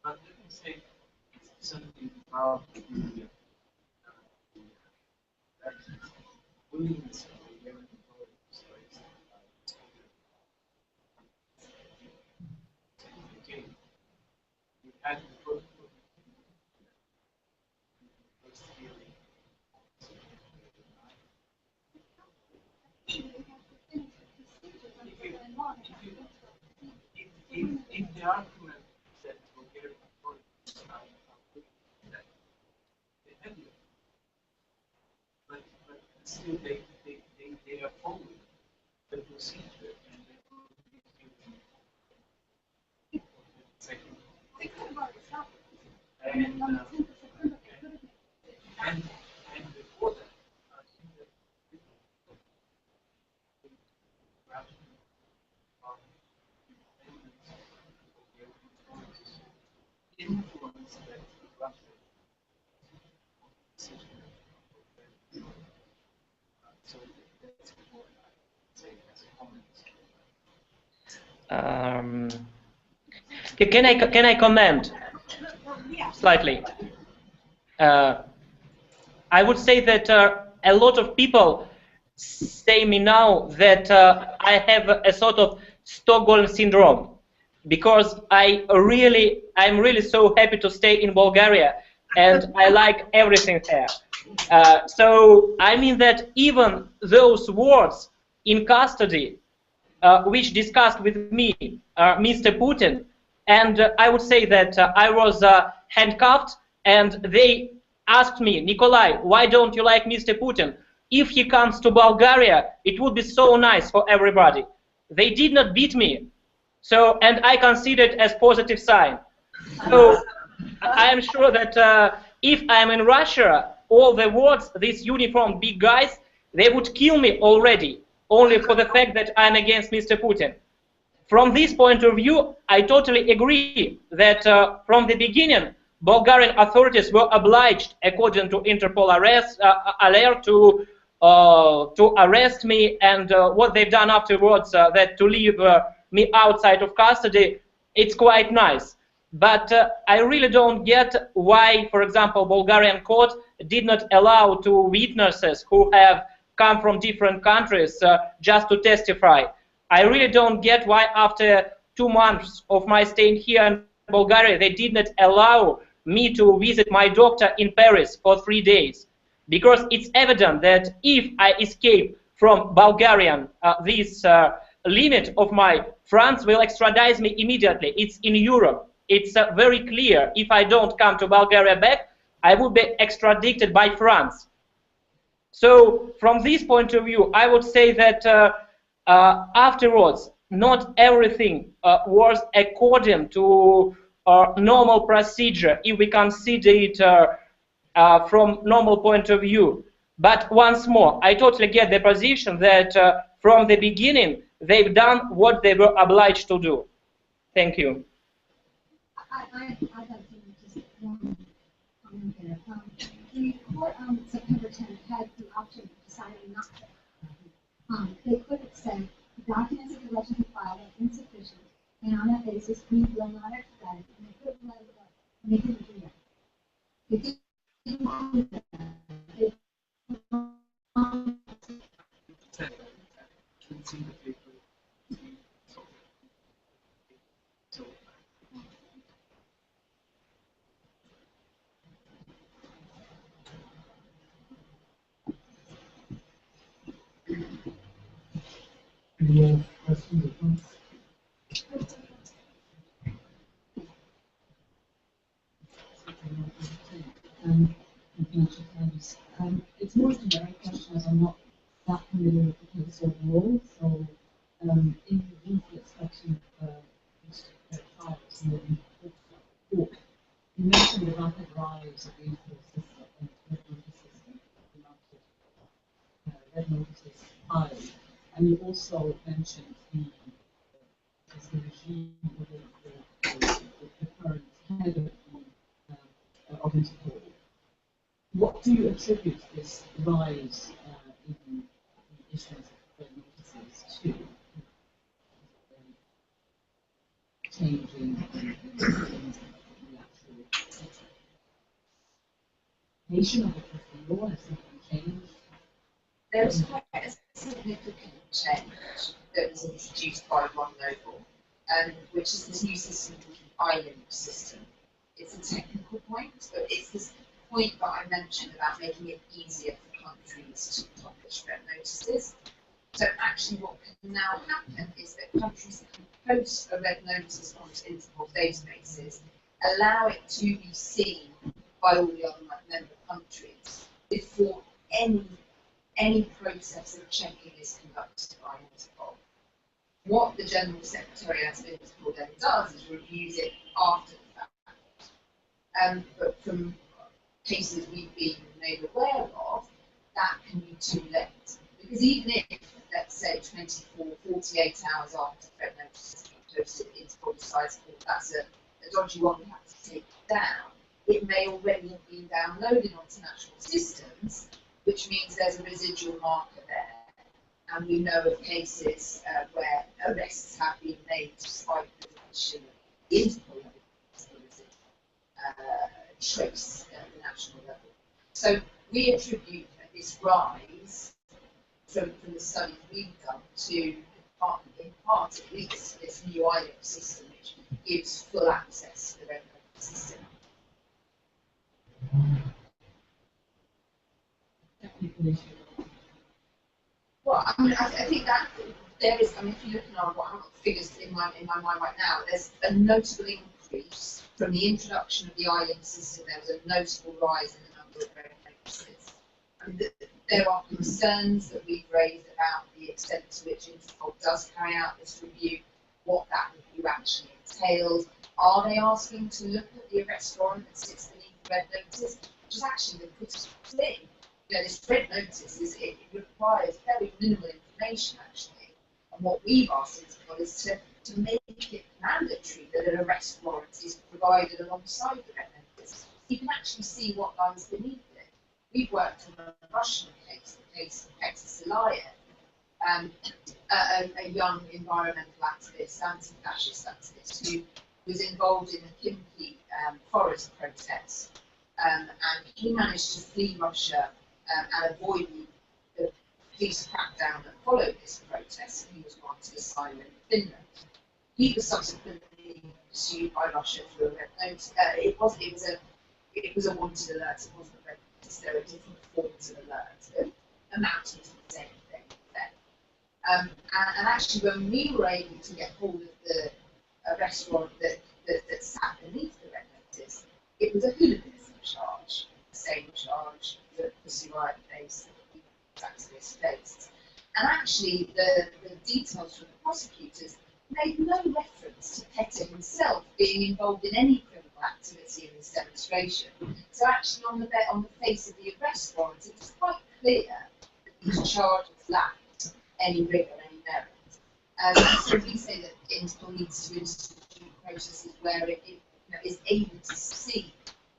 but let me say something about the willingness of the Bulgarian authorities to okay, we had the first hearing. If the argument that Bulgarian authorities are willing that they have it, but still they are following. procedure. And before that, I think that influence that Russia so that's what I say as a comment. Can I comment slightly? I would say that a lot of people say me now that I have a sort of Stockholm syndrome, because I'm really so happy to stay in Bulgaria, and I like everything here. So I mean that even those wards in custody, which discussed with me Mr. Putin, and I would say that I was handcuffed, and they asked me, Nikolai, why don't you like Mr. Putin? If he comes to Bulgaria, it would be so nice for everybody. They did not beat me, so, and I consider it as positive sign. So I am sure that if I'm in Russia, all the wards, these uniformed big guys, they would kill me already, only for the fact that I'm against Mr. Putin. From this point of view, I totally agree that from the beginning, Bulgarian authorities were obliged, according to Interpol alert, to arrest me, and what they've done afterwards, that to leave me outside of custody, it's quite nice. But I really don't get why, for example, Bulgarian court did not allow two witnesses who have come from different countries just to testify. I really don't get why after 2 months of my staying here in Bulgaria, they did not allow me to visit my doctor in Paris for 3 days. Because it's evident that if I escape from Bulgarian, this limit of my, France will extradite me immediately. It's in Europe. It's very clear. If I don't come to Bulgaria back, I will be extradited by France. So from this point of view, I would say that afterwards, not everything was according to normal procedure, if we consider it from normal point of view. But once more, I totally get the position that from the beginning, they've done what they were obliged to do. Thank you. I'd like to just one comment there. The court on September 10th had the option of deciding not to. They could have said the documents that the Russians have filed are insufficient, and on that basis, we will not extradite, and they could have let it go. And they didn't do that. They didn't do that. They Any other questions or comments? It's more a generic question, as I'm not that familiar with the case overall. So, in the leaflet section of files in the report, you mentioned the rapid rise of the Interpol system and Red Notice system, the amount of Red Notices filed, and you also mentioned the regime within the current head of Interpol. What do you attribute this rise in the issuance of Red Notices to? Changing the actual nation of the law has something changed? There was quite a significant change that was introduced by Ron Noble, which is this new system called the island system. It's a technical point, but it's this point that I mentioned about making it easier for countries to publish red notices. So actually what can now happen is that countries can post a red notice onto Interpol databases, allow it to be seen by all the other member countries before any process of checking is conducted by Interpol. What the General Secretariat of Interpol then does is reviews it after the fact. But from cases we've been made aware of, that can be too late. Because even if, let's say, 24, 48 hours after threat notice has been posted, Interpol decides that's a dodgy one, we have to take it down, it may already have been downloaded onto national systems, which means there's a residual marker there. And we know of cases where arrests have been made despite the deletion of the Interpol trace at the national level. So we attribute this rise from the studies we've done to, in part at least, this new ILIP system, which gives full access to the Red Notice system. Well, I mean, I think that there is, I mean, if you look at our, what I've got figures in my mind right now, there's a notable increase from the introduction of the ILIP system. There was a notable rise in the number of red notices. I mean, there are concerns that we've raised about the extent to which Interpol does carry out this review, what that review actually entails. Are they asking to look at the arrest warrant that sits beneath the red notice, which is actually the critical thing? You know, this red notice it requires very minimal information actually, and what we've asked Interpol is to make it mandatory that an arrest warrant is provided alongside the red notice. You can actually see what lies beneath it. We've worked on a Russian case, the case of Texas Elias, a young environmental activist, anti-fascist activist, who was involved in the Kimki forest protest, and he managed to flee Russia and avoid the police crackdown that followed this protest, and he was granted asylum in Finland. He was subsequently pursued by Russia through a red notice. It was a wanted alert. It wasn't a red notice. There were different forms of alert that amounted to the same thing. And actually, when we were able to get hold of the arrest warrant that sat beneath the red notice, it was a hooliganism charge, the same charge that the Surat faced, the activist faced. And actually, the details from the prosecutors made no reference to Petter himself being involved in any criminal activity in this demonstration. So actually, on the face of the arrest warrant, it was quite clear that these charges lacked any rigour, any merit. So we say that Interpol needs to institute processes where it is able to see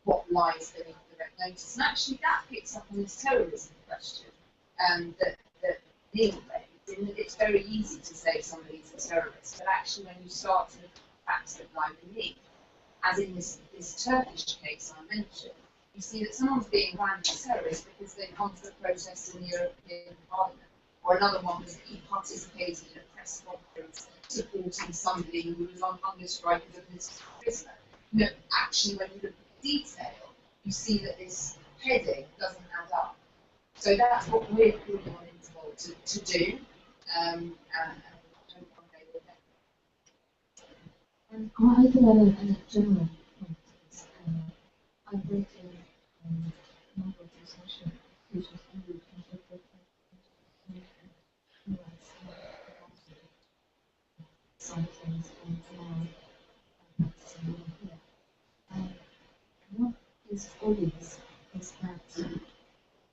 what lies beneath the red notice. And actually, that picks up on this terrorism question that Neil raised. It's very easy to say somebody's a terrorist, but actually, when you start to look at the facts that lie beneath, as in this Turkish case I mentioned, you see that someone's being branded a terrorist because they've gone to a protest in the European Parliament. Or another one was that he participated in a press conference supporting somebody who was on hunger strike as a political prisoner. You know, actually, when you look at the detail, you see that this heading doesn't add up. So that's what we're calling on Interpol to do. And hope one day we'll get I could add a general point. I've worked in a number of international institutions and we've conducted human rights side of things and now practicing here. What is obvious is that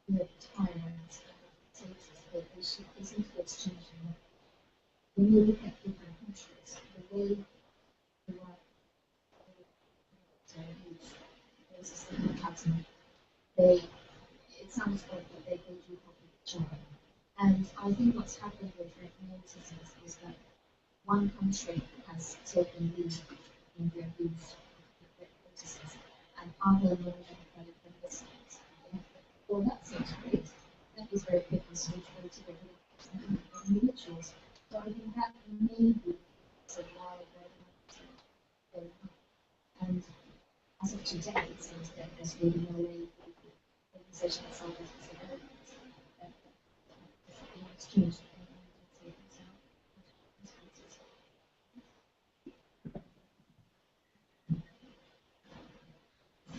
the time and takes us, but there seems to exchange. When you look at different countries, the way the work there's a certain pattern. It sounds like that they do copy each other. And I think what's happened with red notices is that one country has taken lead in their use of red notices, and other non-democratic member states. Well, that seems great. That is very quick and sweet way to get rid of individuals. So I think that may be a why red notices. And as of today, it seems that there's really no way the organization itself is being exchanged.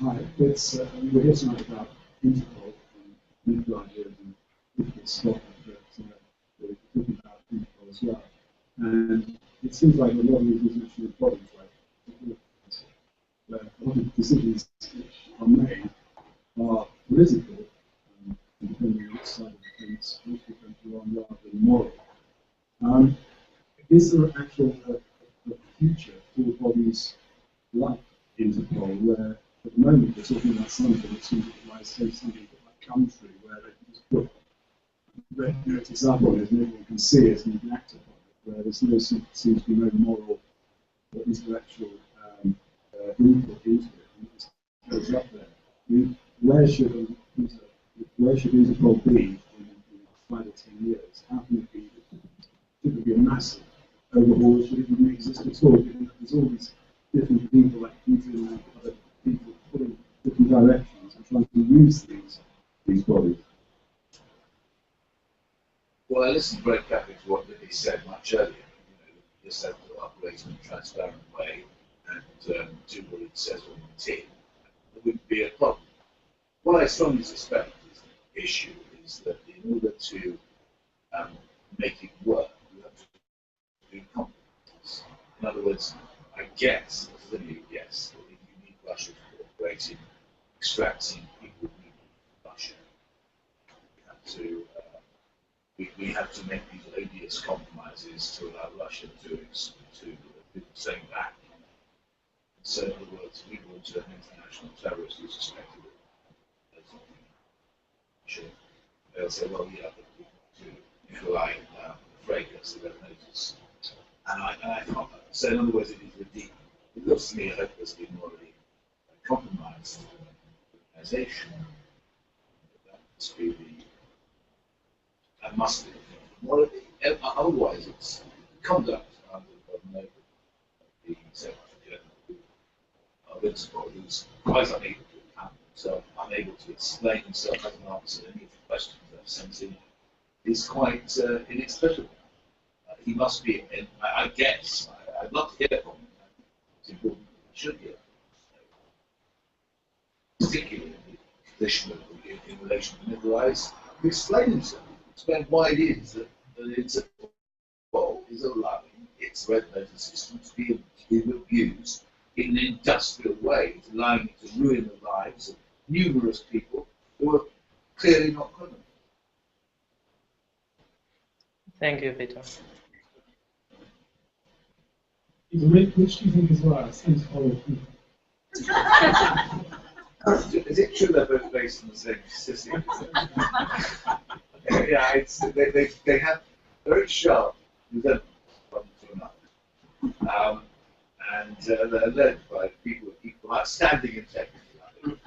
Hi, we're here tonight about Interpol and the idea of the difficult Scotland, but we're talking about Interpol as well. And it seems like a lot of these international bodies, like where a lot of decisions which are made are political, depending on which side of the fence, which different you are rather than moral. Is there actually a future for bodies like Interpol, where at the moment we're talking about something that seems like something like country, where they can just put red notice up on it and everyone can see it and you can act upon it, where there's no seems to be no moral or intellectual input into it, and it just goes up there. I mean, where should Interpol be in 5 or 10 years? How can it be? Should it be a massive overhaul? Should it even exist at all? There's all these different people like Putin and other people pulling different directions and trying to use these bodies. Well, I listened very carefully to what Libby said much earlier. You said to operate in a transparent way and do what it says on the tin. There wouldn't be a problem. What I strongly suspect is the issue is that in order to make it work, you have to do compromises. In other words, I guess, this is only a guess, that if you need Russia to cooperate in extracting people from Russia, we have to make these odious compromises to allow Russia to do the same back. So, in other words, we will turn international terrorists who suspected it. Sure. They'll say, well, yeah, but we want to, if you like, break us the Red Notice. And I can't. So, in other words, it is ridiculous. It looks to me a hopelessly morally compromised organisation. That must be the morally. Otherwise, it's conduct under the Secretary General of Interpol, who's quite unable to account himself, unable to explain himself, hasn't answered any of the questions I've sent him, is quite inexplicable. He must be, I guess, I'd love to hear from him. It's important that we should hear, particularly in the position of, in relation to Middle East, to explain himself, explain why it is that Interpol is allowing its red notice system to be abused in an industrial way. It's allowing it to ruin the lives of numerous people who are clearly not criminals. Thank you, Peter. Which do you think is worse, Interpol or people? Is it true they're both based on the same system? Yeah, they have very sharp resentment one to another. And they're led by people with equal outstanding integrity.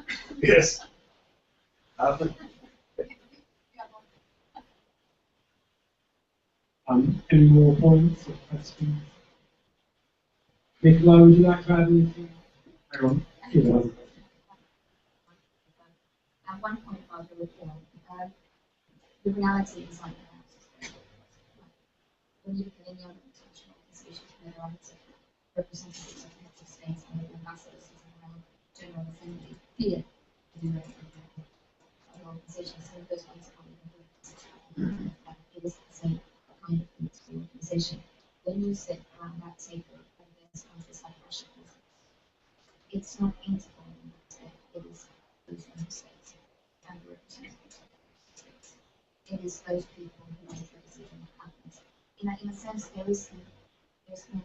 Yes. Any more points or questions? Nicola, would you like to add anything? Hang on. One point about the reform. The reality is like that. When you look at any other international organizations where there are representatives of heads of states and ambassadors and general assembly here to do other organizations, some of those ones are even it is the same kind of political organization. When you sit around that table and there's countries like Russia, it's not Interpol in that state, it is those member states and the representatives of the states. It is those people who make the decision that happens. In a sense, there's no,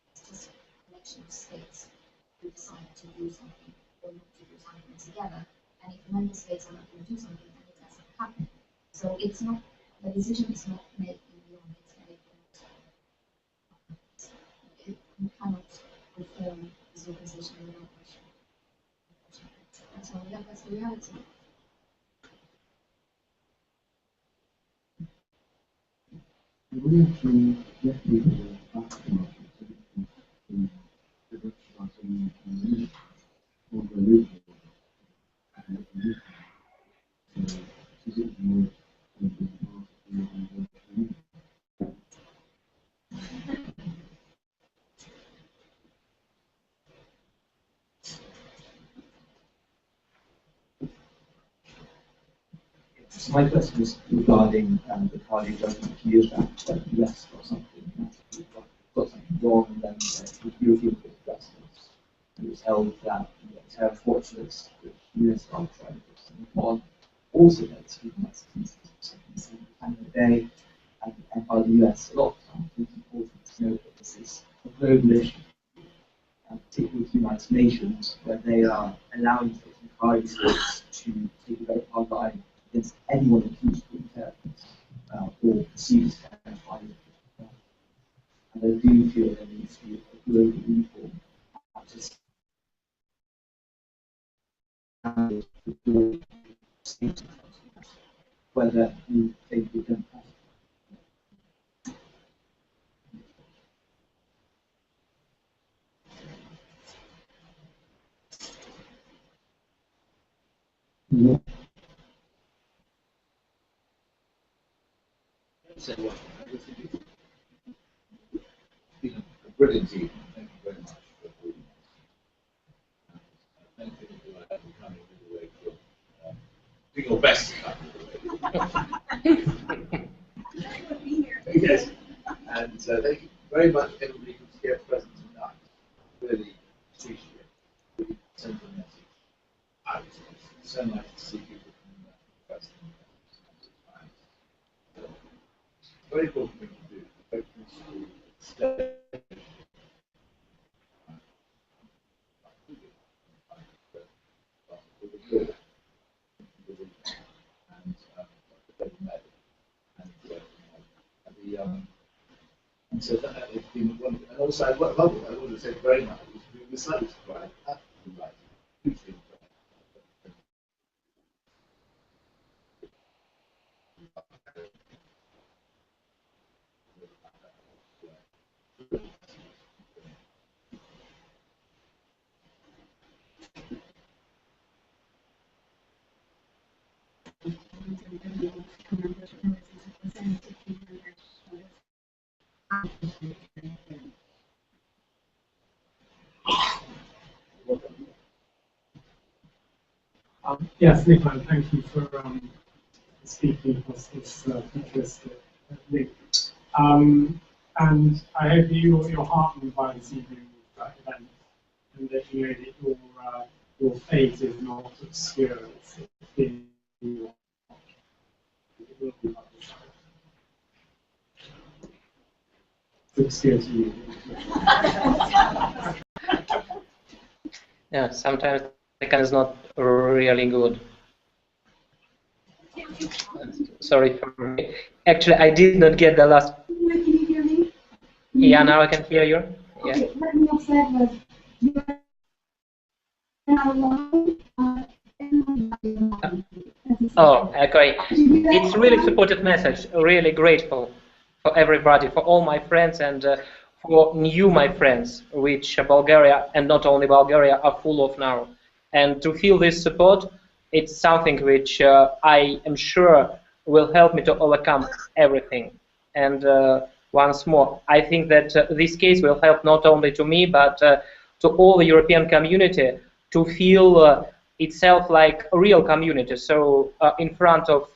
it's just a collection of states who decide to do something or not to do something together. And if the member states are not going to do something, then it doesn't happen. So it's not, the decision is not made in the army, it's made in you cannot reform this organization without Russia. So yeah, that's the reality. We actually get people back to Russia to exercise on the legal and so is it more than being part of the organization? So my question is regarding the Party judgment a few years back that the US got something wrong, and then the European Court of Justice. It was held that terror fortress, which US armed tribes and on, also led to human rights abuses and the day, and by the US a lot of times. It's important to know that this is a global issue, and particularly with human rights nations, where they are allowing states and private states to take a very hard line against anyone accused of being terrorists or perceived as terrorist. And I do feel there needs to be a global reform to stand with states, whether you think we don't have. Yeah. So, it's been a brilliant evening. Thank you very much for holding us. Thank you for coming all the way from doing your best to come all the way. Yes. And thank you very much, everybody who's here present tonight. Really appreciate it. Really send the message out. It's so nice to see people from present. Very important thing to do. Very useful stay. And so that it's been wonderful. And also, I want to say very much, we were slightly surprised, absolutely right, hugely impressed. Yes, Nicola, thank you for speaking across this futuristic link. And I hope that you're heartened by this evening's event, and that you know that your fate is not obscure. It's being watched. It will be published. It's obscure to you. Yeah, sometimes the can is not really good. Sorry for me. Actually, I did not get the last. Can you hear me? Yeah, now I can hear you. Yeah. Okay, what Neil said was, you are now alone. Oh, okay. It's really supportive message. Really grateful for everybody, for all my friends, and for my friends, which Bulgaria and not only Bulgaria are full of now. And to feel this support, it's something which I am sure will help me to overcome everything. And once more, I think that this case will help not only to me, but to all the European community to feel itself like a real community. So in front of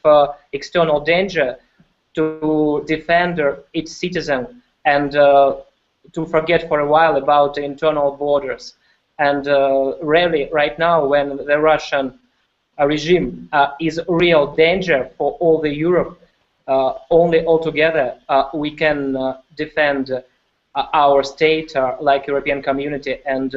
external danger, to defend its citizen and to forget for a while about the internal borders. And really, right now, when the Russian regime is a real danger for all the Europe, only all together we can defend our state like European community. And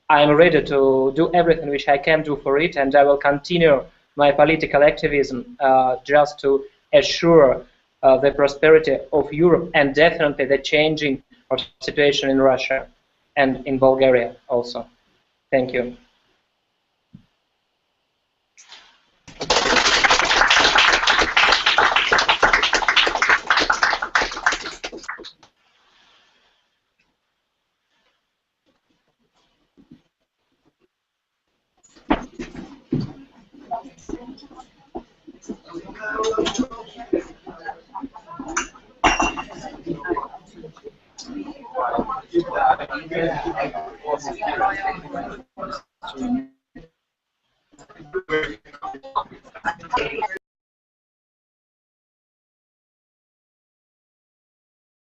I'm ready to do everything which I can do for it, and I will continue my political activism just to assure the prosperity of Europe and definitely the changing of situation in Russia and in Bulgaria also. Thank you.